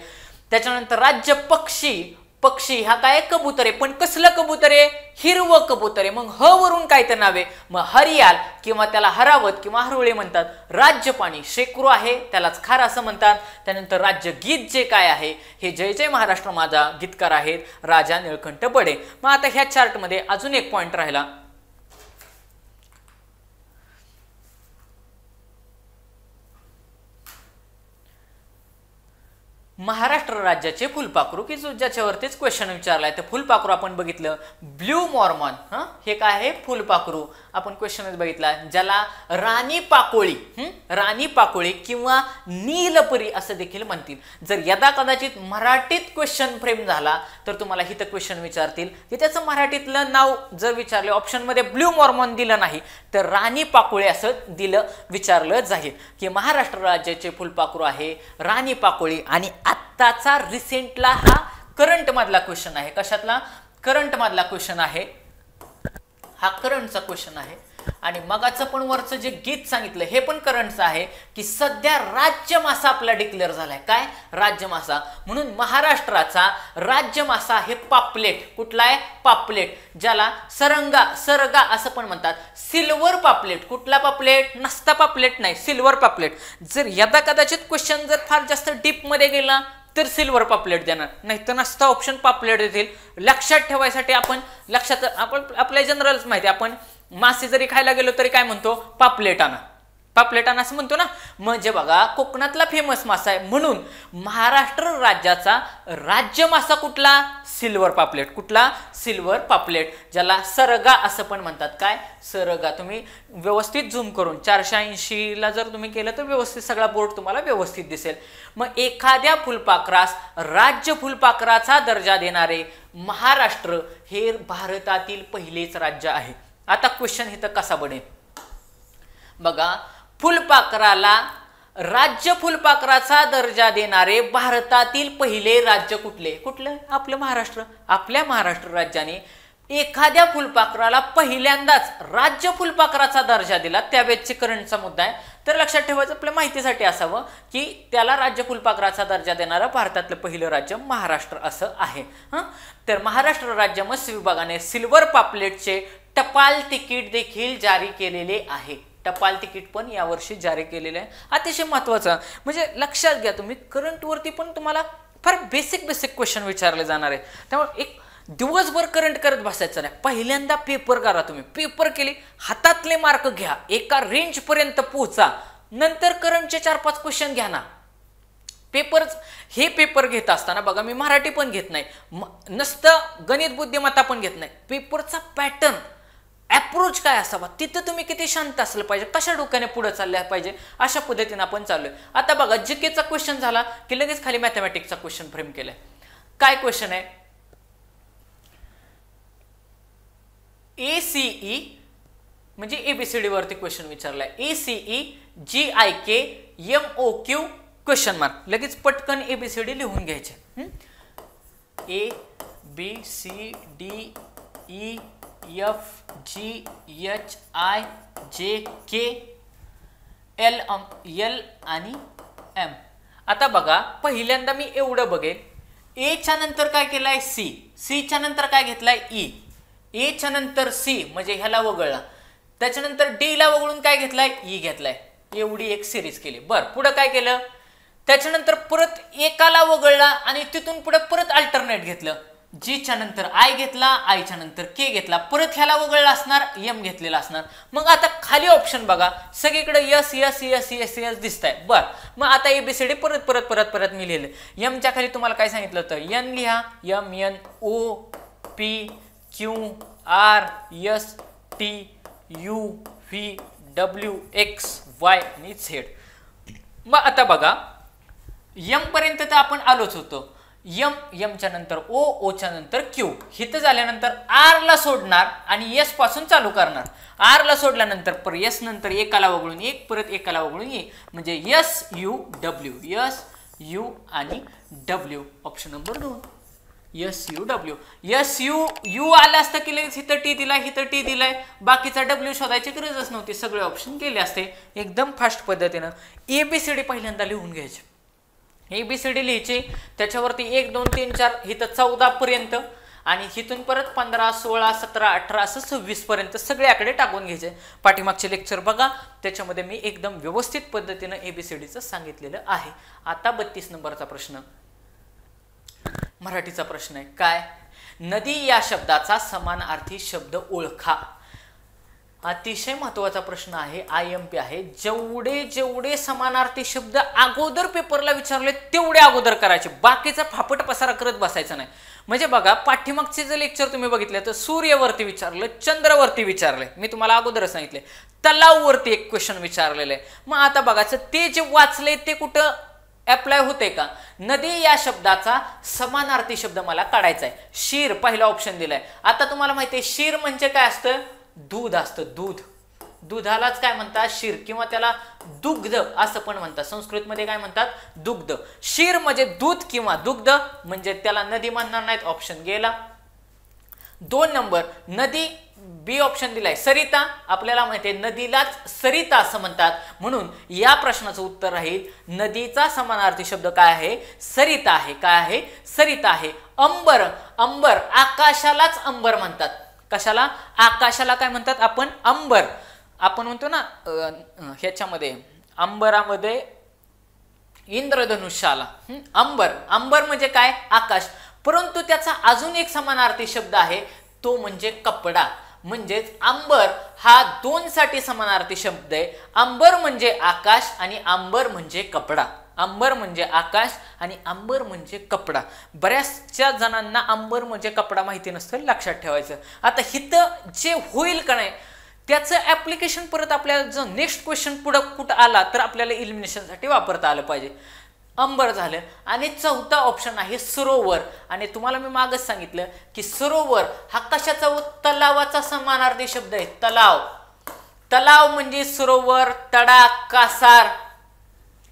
त्याच्यानंतर राज्य पक्षी, पक्षी हा काय कबूतर आहे, पण कसलं कबूतर आहे, हिरवं कबूतर आहे. मग ह वरून काय तर नाव आहे, मग हरियाल किंवा त्याला हरावत किंवा हरवळे म्हणतात. राज्य पाणी शेकरू आहे, त्यालाच खार असं म्हणतात. त्यानंतर राज्य गीत जे काय आहे, हे जय जय महाराष्ट्र माझा गीतकार आहेत राजा निळकंठ बडे. मग आता ह्या चार्टमध्ये अजून एक पॉइंट राहिला, महाराष्ट्र राज्याचे फुलपाखरू, की ज्याच्यावरतीच क्वेश्चन विचारलाय. तर फुलपाखरू आपण बघितलं ब्ल्यू मॉर्मॉन, हे काय आहे फुलपाखरू. आपण क्वेश्चनच बघितला, ज्याला राणी पाकोळी, राणी पाकोळी किंवा नीलपरी असं देखील म्हणतील. जर यदा कदाचित मराठीत क्वेश्चन फ्रेम झाला तर तुम्हाला हिथं क्वेश्चन विचारतील की त्याचं मराठीतलं नाव जर विचारले, ऑप्शन मध्ये ब्ल्यू मॉर्मॉन दिलं नाही तर राणी पाकोळी असं विचारलं जाईल की महाराष्ट्र राज्याचे फुलपाखरू आहे राणी पाकोळी. आणि आत्ताचा रिसेंटला हा करंट मधला क्वेश्चन आहे. कशातला, करंट मधला क्वेश्चन आहे हा, करंटचा क्वेश्चन आहे. आणि मगाचं पण वरचं जे गीत सांगितलं हे पण करंटचं आहे की सध्या राज्यमासा आपला डिक्लेअर झालाय. काय राज्यमासा, म्हणून महाराष्ट्राचा राज्यमासा हे पापलेट. कुठला आहे, पापलेट, ज्याला सरगा असं पण म्हणतात. सिल्वर पापलेट, कुठला पापलेट, नसता पापलेट नाही, सिल्वर पापलेट. जर यदा कदाचित क्वेश्चन जर फार जास्त डीप मध्ये गेला तर सिल्वर पापलेट देणार, नाही तर नसता ऑप्शन पापलेट देतील. लक्षात ठेवायसाठी आपण आपल्या जनरलच माहिती, आपण मासे जरी खायला गेलो तरी काय म्हणतो, पापलेट आणा, पापलेट आणा असं म्हणतो ना. म्हणजे बघा कोकणातला फेमस मासा आहे, म्हणून महाराष्ट्र राज्याचा राज्य मासा कुठला, सिल्वर पापलेट. कुठला, सिल्वर पापलेट, ज्याला सरगा असं पण म्हणतात. काय, सरगा. तुम्ही व्यवस्थित झूम करून 480ला जर तुम्ही केलं तर व्यवस्थित सगळा बोर्ड तुम्हाला व्यवस्थित दिसेल. मग एखाद्या फुलपाखरास राज्य फुलपाखराचा दर्जा देणारे महाराष्ट्र हे भारतातील पहिलेच राज्य आहे. आता क्वेश्चन इथं कसा बनेल बघा, फुलपाखराला राज्य फुलपाखराचा दर्जा देणारे भारतातील पहिले राज्य कुठले, कुठलं, आपलं महाराष्ट्र. आपल्या महाराष्ट्र राज्याने एखाद्या फुलपाखराला पहिल्यांदाच राज्य फुलपाखराचा दर्जा दिला, त्यावेळेचे करंटचा मुद्दा आहे. तर लक्षात ठेवायचं आपल्या माहितीसाठी असावं की त्याला राज्य फुलपाखराचा दर्जा देणारं भारतातलं पहिलं राज्य महाराष्ट्र असं आहे. तर महाराष्ट्र राज्य मत्स्य विभागाने सिल्वर पापलेटचे टपाल तिकीट देखील जारी केलेले आहे. टपाल तिकीट पण यावर्षी जारी केलेले आहे. अतिशय महत्वाचं म्हणजे लक्षात घ्या तुम्ही, करंट वरती पण तुम्हाला फार बेसिक क्वेश्चन विचारले जाणार आहे. त्यामुळे एक दिवसभर करंट करत बसायचं नाही. पहिल्यांदा पेपर करा, तुम्ही पेपर केले, हातातले मार्क घ्या, एका रेंज पर्यंत पोहोचा, नंतर करंटचे 4-5 क्वेश्चन घ्या ना. हे पेपर घेत असताना बघा, मी मराठी पण घेत नाही, नसतं गणित बुद्धिमत्ता पण घेत नाही. पेपरचा पॅटर्न, अप्रोच काय असावा, तिथं तुम्ही किती शांत असलं पाहिजे, कशा डोक्याने पुढे चालल्या पाहिजे, अशा पद्धतीने आपण चाललोय. आता बघा जीकेचा क्वेश्चन झाला की लगेच खाली मॅथमॅटिक्सचा क्वेश्चन फ्रेम केलाय. काय क्वेश्चन आहे, ACE म्हणजे ABCD वरती क्वेश्चन विचारलाय. ACE GIK MOQ question mark. लगेच पटकन ABCD लिहून घ्यायचे. A B C D E FGHIJK L आणि M. आता बघा पहिल्यांदा मी एवढं बघेन, ए च्या नंतर काय केलंय सी, सी च्या नंतर काय घेतलाय ई, ए च्या नंतर सी म्हणजे ह्याला वगळला, त्याच्यानंतर डी ला वगळून काय घेतलाय ई घेतलाय, एवढी एक सिरीज केली. बर पुढे काय केलं, त्याच्यानंतर परत एकाला वगळला आणि तिथून पुढे परत अल्टरनेट घेतलं, जी च्या नंतर आय घेतला, आय च्या नंतर के घेतला, परत ह्याला वगळला असणार, एम घेतलेला असणार. मग आता खाली ऑप्शन बघा सगळीकडे yes yes yes yes yes दिसतंय. बर मग आता एबीसीडी परत परत परत परत मी लिहिलं. एम च्या खाली तुम्हाला काय सांगितलं होतं, एन लिहा, M N O P Q R S T U V W X Y आणि झेड. मग आता बघा एम पर्यंत तर आपण आलोच होतो. एम, एम च्या नंतर ओ, ओ च्या नंतर क्यू, हिथं झाल्यानंतर आर ला सोडणार आणि एस पासून चालू करणार. आर ला सोडल्यानंतर पर एस नंतर एकाला वगळून एक, परत एकाला वगळून एक, म्हणजे S U W, S U आणि W. Option number 2 S U W. S U U आलं असतं की लगेच हिथं टी दिलाय, हिथं टी दिलाय, बाकीचा डब्ल्यू शोधायची गरजच नव्हती, सगळे ऑप्शन केले असते एकदम फास्ट पद्धतीनं. एबीसीडी पहिल्यांदा लिहून घ्यायचे, एबीसीडी लिहायची, त्याच्यावरती 1 2 3 4 इथं 14 पर्यंत आणि इथून परत 15 16 17 18 असं 26 पर्यंत सगळे आकडे टाकून घ्यायचे. पाठीमागचे लेक्चर बघा, त्याच्यामध्ये मी एकदम व्यवस्थित पद्धतीनं एबीसीडीचं सांगितलेलं आहे. आता 32 नंबरचा प्रश्न, मराठीचा प्रश्न आहे. काय, नदी या शब्दाचा समानार्थी शब्द ओळखा. अतिशय महत्वाचा प्रश्न आहे, IMP आहे. जेवढे जेवढे समानार्थी शब्द अगोदर पेपरला विचारले तेवढे अगोदर करायचे, बाकीचा फापट पसारा करत बसायचा नाही. म्हणजे बघा पाठीमागचे जे लेक्चर तुम्ही बघितले तर सूर्यवरती विचारलं, चंद्रावरती विचारले, मी तुम्हाला अगोदरच सांगितले, तलाववरती एक क्वेश्चन विचारलेलं आहे. मग आता बघायचं ते जे वाचले ते कुठं अप्लाय होते का. नदी या शब्दाचा समानार्थी शब्द मला काढायचा आहे. शीर पहिला ऑप्शन दिलाय. आता तुम्हाला माहिती आहे शीर म्हणजे काय असतं, दूध असतं, दूध. दुधालाच काय म्हणतात शीर, किंवा त्याला दुग्ध असं पण म्हणतात, संस्कृतमध्ये काय म्हणतात दुग्ध. शीर म्हणजे दूध किंवा दुग्ध, म्हणजे त्याला नदी म्हणणार नाहीत, ऑप्शन गेला. 2 नंबर नदी, बी ऑप्शन दिलाय. सरिता, आपल्याला माहिती आहे नदीलाच सरिता असं म्हणतात, म्हणून या प्रश्नाचं उत्तर राहील नदीचा समानार्थी शब्द काय आहे, सरिता आहे. काय आहे, सरिता आहे. अंबर, अंबर आकाशालाच अंबर म्हणतात. कशाला, आकाशाला काय म्हणतात आपण, अंबर. आपण म्हणतो ना ह्याच्यामध्ये अंबरामध्ये इंद्रधनुष्याला अंबर, अंबर म्हणजे काय, आकाश. परंतु त्याचा अजून एक समानार्थी शब्द आहे, तो म्हणजे कपडा. म्हणजेच अंबर हा 2 साठी समानार्थी शब्द आहे. अंबर म्हणजे आकाश आणि अंबर म्हणजे कपडा. अंबर म्हणजे आकाश आणि अंबर म्हणजे कपडा. बऱ्याचशा जणांना अंबर म्हणजे कपडा माहिती नसतं, लक्षात ठेवायचं. आता हिथं जे होईल का नाही त्याचं ऍप्लिकेशन परत आपल्याला जर नेक्स्ट क्वेश्चन पुढं कुठं आला तर आपल्याला इलिमिनेशनसाठी वापरता आलं पाहिजे. अंबर झालं. आणि चौथा ऑप्शन आहे सरोवर. आणि तुम्हाला मी मागच सांगितलं की सरोवर हा कशाचा, तलावाचा समानार्थी शब्द आहे. तलाव, तलाव म्हणजे सरोवर, तडाख, कासार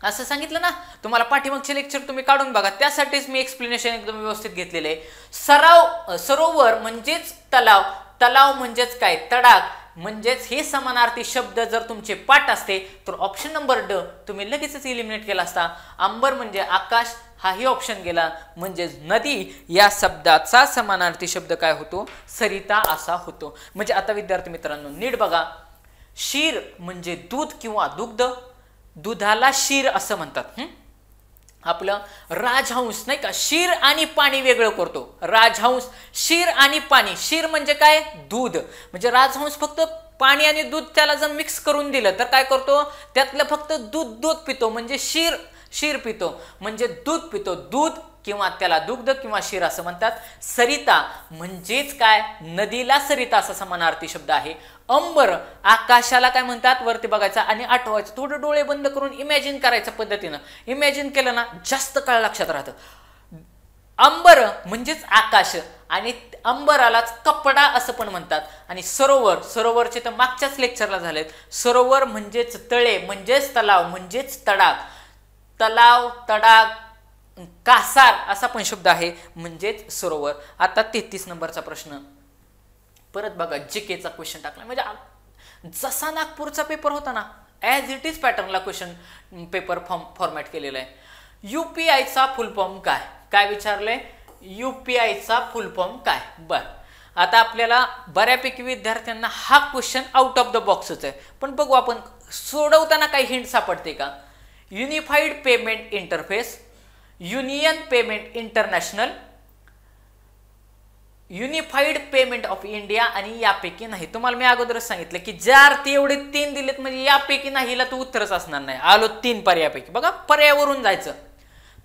असं सांगितलं ना तुम्हाला. पाठीमागचे लेक्चर तुम्ही काढून बघा, त्यासाठीच मी एक्सप्लेनेशन एकदम व्यवस्थित घेतलेलं आहे. सरोवर म्हणजेच तलाव, तलाव म्हणजेच काय, तडाख. म्हणजेच हे समानार्थी शब्द जर तुमचे पाठ असते तर ऑप्शन नंबर ड तुम्ही लगेचच इलिमिनेट केला असता. अंबर म्हणजे आकाश हाही ऑप्शन गेला. म्हणजे नदी या शब्दाचा समानार्थी शब्द काय होतो, सरिता असा होतो. म्हणजे आता विद्यार्थी मित्रांनो नीट बघा, शीर म्हणजे दूध किंवा दुग्ध, दुधाला शीर असं म्हणतात. आपलं राजहंस नाही का, शीर आणि पाणी वेगळं करतो. राजहंस, शीर आणि पाणी. शीर म्हणजे काय, दूध. म्हणजे राजहंस फक्त पाणी आणि दूध त्याला जर मिक्स करून दिलं तर काय करतो, त्यातलं फक्त दूध पितो, म्हणजे शीर पितो, म्हणजे दूध पितो. दूध किंवा त्याला दुग्ध किंवा शीर असं म्हणतात. सरिता म्हणजेच काय, नदीला सरिता असा समानार्थी शब्द आहे. अंबर आकाशाला काय म्हणतात, वरती बघायचं आणि आठवायचं. थोडं डोळे बंद करून इमॅजिन करायचं पद्धतीनं. इमॅजिन केलं ना जास्त काळ लक्षात राहतं. अंबर म्हणजेच आकाश आणि अंबरालाच कपडा असं पण म्हणतात. आणि सरोवर, सरोवरचे तर मागच्याच लेक्चरला झालेत. सरोवर म्हणजेच तळे, म्हणजेच तलाव, म्हणजेच तडाख. तलाव, तडाख, कासार असा पण शब्द आहे, म्हणजेच सरोवर. आता 33 नंबरचा प्रश्न, परत बघा जीकेचा क्वेश्चन टाकला, म्हणजे जसा नागपूरचा पेपर होता ना ॲज इट इज पॅटर्नला क्वेश्चन पेपर फॉर्मॅट केलेला आहे. UPIचा फुल फॉर्म काय, काय विचारलंय, UPIचा फुल फॉर्म काय. बर, आता आपल्याला बऱ्यापैकी विद्यार्थ्यांना हा क्वेश्चन आउट ऑफ द बॉक्सच आहे, पण बघू आपण सोडवताना काही हिंट सापडते का. Unified payment interface, union payment international, unified payment of India आणि यापैकी नाही. तुम्हाला मी अगोदरच सांगितलं की ज्या अर्थी एवढे 3 दिलेत म्हणजे यापैकी नाहीला तर उत्तरच असणार नाही. आलो 3 पर्यायापैकी, बघा पर्यायावरून जायचं.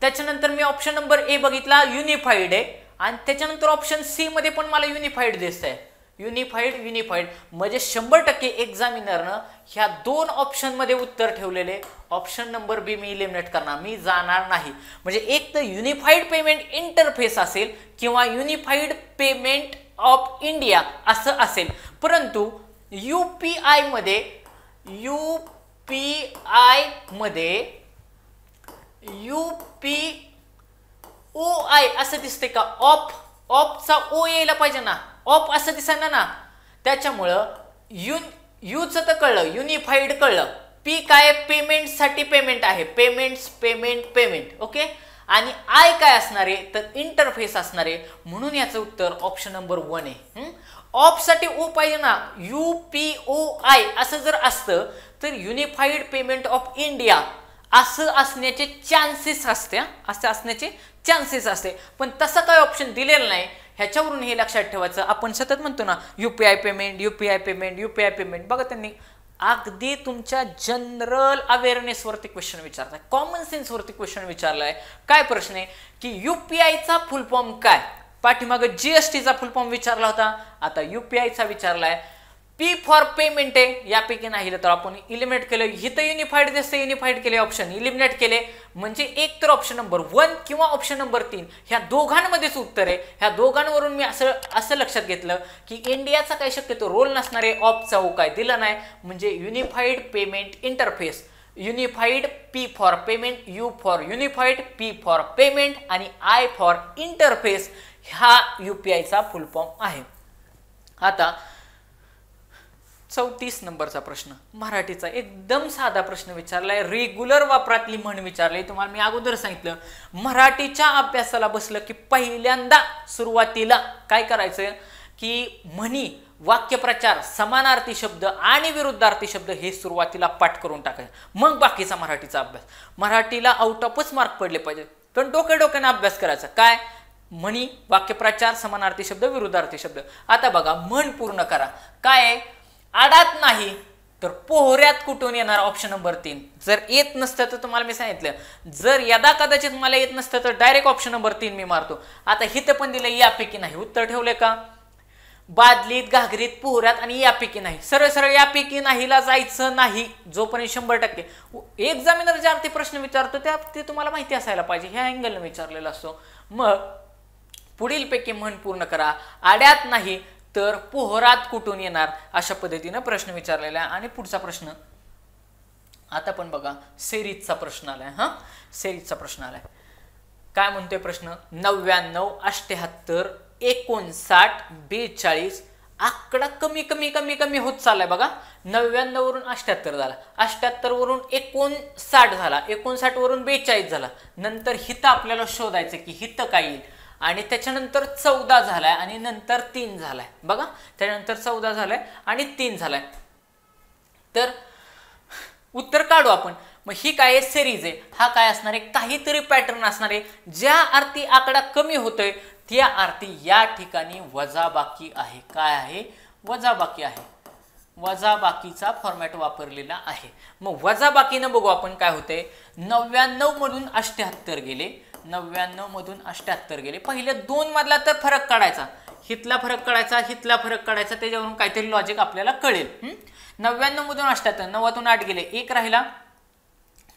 त्याच्यानंतर मी ऑप्शन नंबर ए बघितला युनिफाईड आहे, आणि त्याच्यानंतर ऑप्शन सी मध्ये पण मला युनिफाईड दिसत आहे. युनिफाईड म्हणजे 100% एक्झामिनरनं ह्या 2 ऑप्शन मध्ये उत्तर ठेवलेले. ऑप्शन नंबर बी मी इलिमिनेट करणार, मी जाणार नाही. म्हणजे एक तर युनिफाईड पेमेंट इंटरफेस असेल किंवा युनिफाईड पेमेंट ऑफ इंडिया असं असेल, परंतु UPI मध्ये UPOI असं दिसते का, ऑफचा ओ यायला पाहिजे ना, ऑफ असं दिसणार ना. त्याच्यामुळं यूचं तर कळलं, युनिफाईड कळलं, पी काय पेमेंटसाठी पेमेंट आहे, पेमेंट ओके. आणि आय काय असणार आहे तर इंटरफेस असणार आहे, म्हणून याचं उत्तर ऑप्शन नंबर 1 आहे. ऑफसाठी ओ पाहिजे ना, UPOI असं जर असतं तर युनिफाईड पेमेंट ऑफ इंडिया असं असण्याचे चान्सेस असते, असं असण्याचे चान्सेस असते, पण तसं काही ऑप्शन दिलेलं नाही. ह्याच्यावरून हे लक्षात ठेवायचं. आपण सतत म्हणतो ना UPI पेमेंट, बघा त्यांनी अगदी तुमच्या जनरल अवेअरनेसवरती क्वेश्चन विचारताय, कॉमन सेन्सवरती क्वेश्चन विचारलाय. काय प्रश्न आहे की UPIचा फुल फॉर्म काय, पाठीमागं GSTचा फुल फॉर्म विचारला होता, आता UPIचा विचारलाय. पी फॉर पेमेंट आहे, यापैकी नाही तर आपण इलिमिनेट केलं. इथं युनिफाईड दिसते, युनिफाईड केले, ऑप्शन इलिमिनेट केले. म्हणजे एक तर ऑप्शन नंबर 1 किंवा ऑप्शन नंबर 3 ह्या दोघांमध्येच उत्तर आहे. ह्या दोघांवरून मी असं लक्षात घेतलं की इंडियाचा काही शक्यतो रोल नसणार आहे, ऑफचा ओ काय दिला नाही. म्हणजे unified payment interface, unified P for payment, you for unified, P for payment आणि आय फॉर इंटरफेस हा UPIचा फुल फॉर्म आहे. आता 34 नंबरचा प्रश्न, मराठीचा एकदम साधा प्रश्न विचारलाय, रेग्युलर वापरातली म्हण विचारली. तुम्हाला मी अगोदर सांगितलं मराठीच्या अभ्यासाला बसलं की पहिल्यांदा सुरुवातीला काय करायचं की म्हणी, वाक्यप्रचार, समानार्थी शब्द आणि विरुद्धार्थी शब्द हे सुरुवातीला पाठ करून टाकायचं, मग बाकीचा मराठीचा अभ्यास. मराठीला आउट ऑफच मार्क पडले पाहिजे, पण डोक्याने अभ्यास करायचा. काय म्हणी, वाक्यप्रचार, समानार्थी शब्द, विरुद्धार्थी शब्द. आता बघा म्हण पूर्ण करा. काय आडात नाही तर पोहऱ्यात कुठून येणार, ऑप्शन नंबर 3. जर येत नसतं तर तुम्हाला मी सांगितलं, जर यदा कदाचित मला येत नसतं तर डायरेक्ट ऑप्शन नंबर 3 मी मारतो. आता हिथं पण दिलं यापैकी नाही, उत्तर ठेवले का बादलीत, घागरीत, पोहऱ्यात आणि यापैकी नाही. सरळ यापैकी नाहीला जायचं नाही जोपर्यंत 100%. एक्झामिनर ज्या अर्थी प्रश्न विचारतो त्या ते तुम्हाला माहिती असायला पाहिजे, ह्या अँगलने विचारलेला असतो. मग पुढील पैकी म्हण पूर्ण करा. आड्यात नाही तर पोहरात कुठून येणार, अशा पद्धतीने प्रश्न विचारलेला आहे. आणि पुढचा प्रश्न आता पण बघा, सेरीजचा प्रश्न आलाय. सेरीजचा प्रश्न आलाय. काय म्हणतोय प्रश्न, 99, 78, 59, 42 आकडा कमी होत चाललाय बघा. 99 वरून 78 झाला, 78 वरून 59 झाला, 59 वरून 42 झाला. नंतर हित आपल्याला शोधायचं की हित काय येईल, आणि त्याच्यानंतर 14 झालाय आणि नंतर 3 झालाय बघा. त्याच्यानंतर 14 झालाय आणि 3 झालाय. तर उत्तर काढू आपण. मग ही काय सिरीज आहे, हा काय असणार आहे, काहीतरी पॅटर्न असणार आहे. ज्या अर्थी आकडा कमी होतोय त्या अर्थी या ठिकाणी वजाबाकी आहे. काय आहे, वजाबाकी आहे. वजाबाकीचा फॉर्मॅट वापरलेला आहे. मग वजाबाकीनं बघू आपण काय होतंय. 99 मधून 78 गेले, 99 मधून 78 गेले. पहिले 2 मधला तर फरक काढायचा, हितला फरक काढायचा, हितला फरक काढायचा, त्याच्यावरून काहीतरी लॉजिक आपल्याला कळेल. 99 मधून 78, 9तून 8 गेले, 1 राहिला,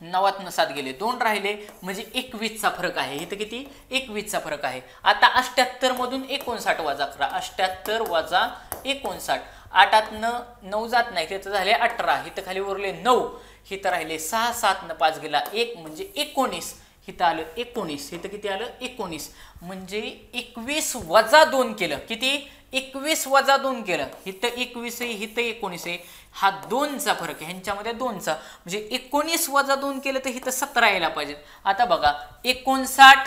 9तून 7 गेले, 2 राहिले, म्हणजे 21चा फरक आहे. इथं किती, 21चा फरक आहे. आता 78 मधून 59 वजा करा, 78 वजा 59, 8तनं 9 जात नाही, तिथं झाले 18, इथं खाली उरले 9, इथं राहिले 6, 7 न 5 गेला 1 म्हणजे 19, इथं आलं 19, इथं किती आलं 19, म्हणजे 21 वजा 2 केलं, किती 21 वजा 2 केलं, इथं 21 आहे, इथं 19 आहे, हा 2चा फरक आहे, ह्यांच्यामध्ये 2चा, म्हणजे 19 वजा 2 केलं तर इथं 17 यायला पाहिजे. आता बघा 59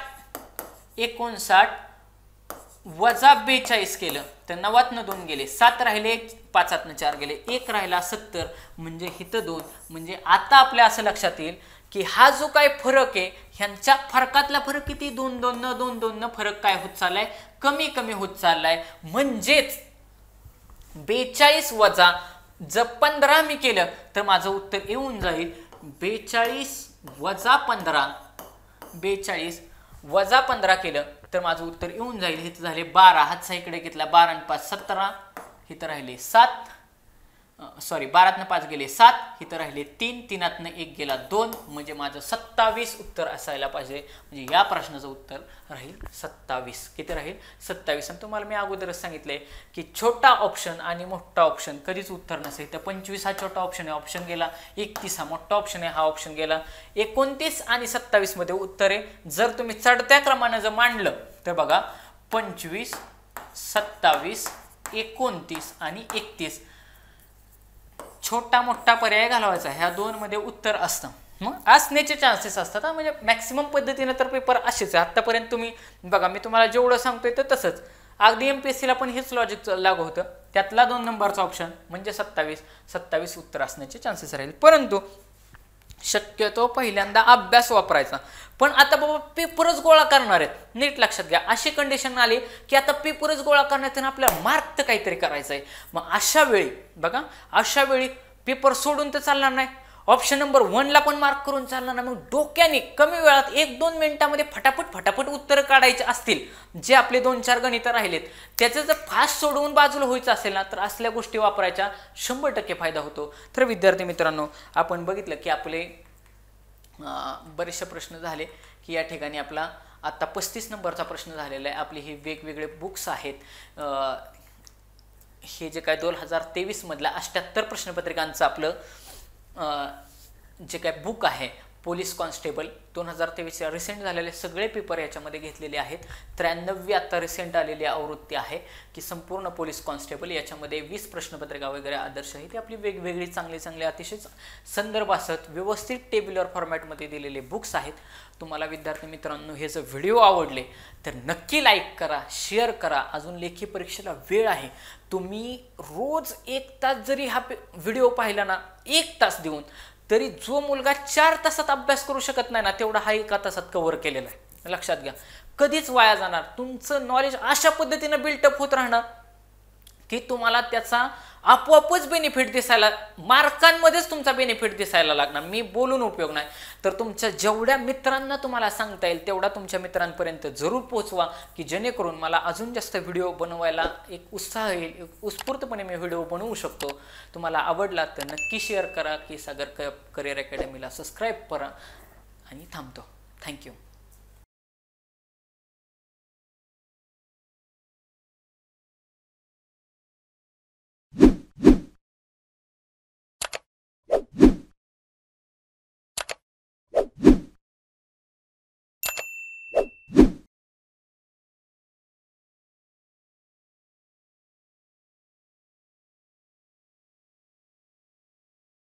वजा 42 केलं तर 9 2 गेले, 7 राहिले, 5 4 गेले, 1 राहिला 70, म्हणजे इथं 2. म्हणजे आता आपल्या असं लक्षात येईल की हा जो काय फरक आहे ह्यांच्या फरकातला फरक किती, 2 2 न 2 2 न फरक काय होत चाललाय, कमी कमी होत चाललाय. म्हणजेच 42 वजा जर 15 मी केलं तर माझं उत्तर येऊन जाईल 42 वजा 15. 42 वजा 15 केलं तर माझं उत्तर येऊन जाईल, इथं झाले 12, हातचा इकडे घेतला, 12 आणि 5 17, इथं राहिले 7, सॉरी 12 5 गेले 7, इथं राहिले 3, 3 1 गेला 2, म्हणजे माझं 27 उत्तर असायला पाहिजे. म्हणजे या प्रश्नाचं उत्तर राहील 27. किती राहील, 27. आणि तुम्हाला मी अगोदरच सांगितलंय की छोटा ऑप्शन आणि मोठा ऑप्शन कधीच उत्तर नसेल. तर 25 हा छोटा ऑप्शन आहे, ऑप्शन गेला. 31 हा मोठा ऑप्शन आहे, हा ऑप्शन गेला. 29 आणि 27 मध्ये उत्तर आहे. जर तुम्ही चढत्या क्रमाने जर मांडलं तर बघा 25 27 29 आणि 31 छोटा मोठा पर्याय घालवायचा, ह्या 2 मध्ये उत्तर असतं. मग असण्याचे चान्सेस असतात. म्हणजे मॅक्सिमम पद्धतीने तर पेपर असेच आहे आतापर्यंत. तुम्ही बघा मी तुम्हाला जेवढं सांगतोय तर तसंच अगदी MPSCला पण हेच लॉजिक लागू होतं. त्यातला 2 नंबरचा ऑप्शन म्हणजे 27 उत्तर असण्याचे चान्सेस राहील. परंतु शक्यतो पहिल्यांदा अभ्यास वापरायचा. पण आता बाबा पेपरच गोळा करणार आहेत, नीट लक्षात घ्या. अशी कंडिशन आली की आता पेपरच गोळा करण्यात आपल्याला मार्क तर काहीतरी करायचं आहे. मग अशा वेळी बघा, अशा वेळी पेपर सोडून तर चालणार नाही, ऑप्शन नंबर 1 ला पण मार्क करून चालणार नाही. मग डोक्याने कमी वेळात 1-2 मिनिटांमध्ये फटाफट उत्तर काढायचे असतील, जे आपले 2-4 गणितं राहिलेत त्याचं जर फास्ट सोडवून बाजूला व्हायचं असेल ना, तर असल्या गोष्टी वापरायच्या 100% फायदा होतो. तर विद्यार्थी मित्रांनो, आपण बघितलं की आपले बरेचसे प्रश्न झाले की या ठिकाणी आपला आता 35 नंबरचा प्रश्न झालेला आहे. आपले हे वेगवेगळे बुक्स आहेत. हे जे काय 2023 मधल्या 78 प्रश्नपत्रिकांचं आपलं जे काय बुक आहे पोलीस कॉन्स्टेबल 2023 रिसेंट झालेले सगळे पेपर याच्यामध्ये घेतलेले आहेत. 93 आता रिसेंट आलेली आवृत्ती आहे की संपूर्ण पोलीस कॉन्स्टेबल, याच्यामध्ये 20 प्रश्नपत्रिका वगैरे आदर्श आहे. ती आपली वेगवेगळी चांगले अतिशय संदर्भ असत व्यवस्थित टेब्युलर फॉर्मॅटमध्ये दिलेले बुक्स आहेत. तुम्हाला विद्यार्थी मित्रांनो हे जर व्हिडिओ आवडले तर नक्की लाईक करा, शेअर करा. अजून लेखी परीक्षेला वेळ आहे. तुम्ही रोज 1 तास जरी हा व्हिडिओ पाहिला ना, 1 तास देऊन, तरी जो मुलगा 4 तासात अभ्यास करू शकत नाही ना, तेवढा हा 1 तासात कव्हर केलेला आहे. लक्षात घ्या, कधीच वाया जाणार. तुमचं नॉलेज अशा पद्धतीने बिल्टअप होत राहणार की तुम्हाला त्याचा आपोआपच बेनिफिट दिसायला, मार्कांमध्येच तुमचा बेनिफिट दिसायला लागणार. मी बोलून उपयोग नाही. तर तुमच्या जेवढ्या मित्रांना तुम्हाला सांगता येईल तेवढा तुमच्या मित्रांपर्यंत जरूर पोहोचवा, की जेणेकरून मला अजून जास्त व्हिडिओ बनवायला एक उत्साह येईल, उत्स्फूर्तपणे मी व्हिडिओ बनवू शकतो. तुम्हाला आवडला तर नक्की शेअर करा, की सागर करिअर अकॅडमीला सबस्क्राईब करा. आणि थांबतो. थँक्यू.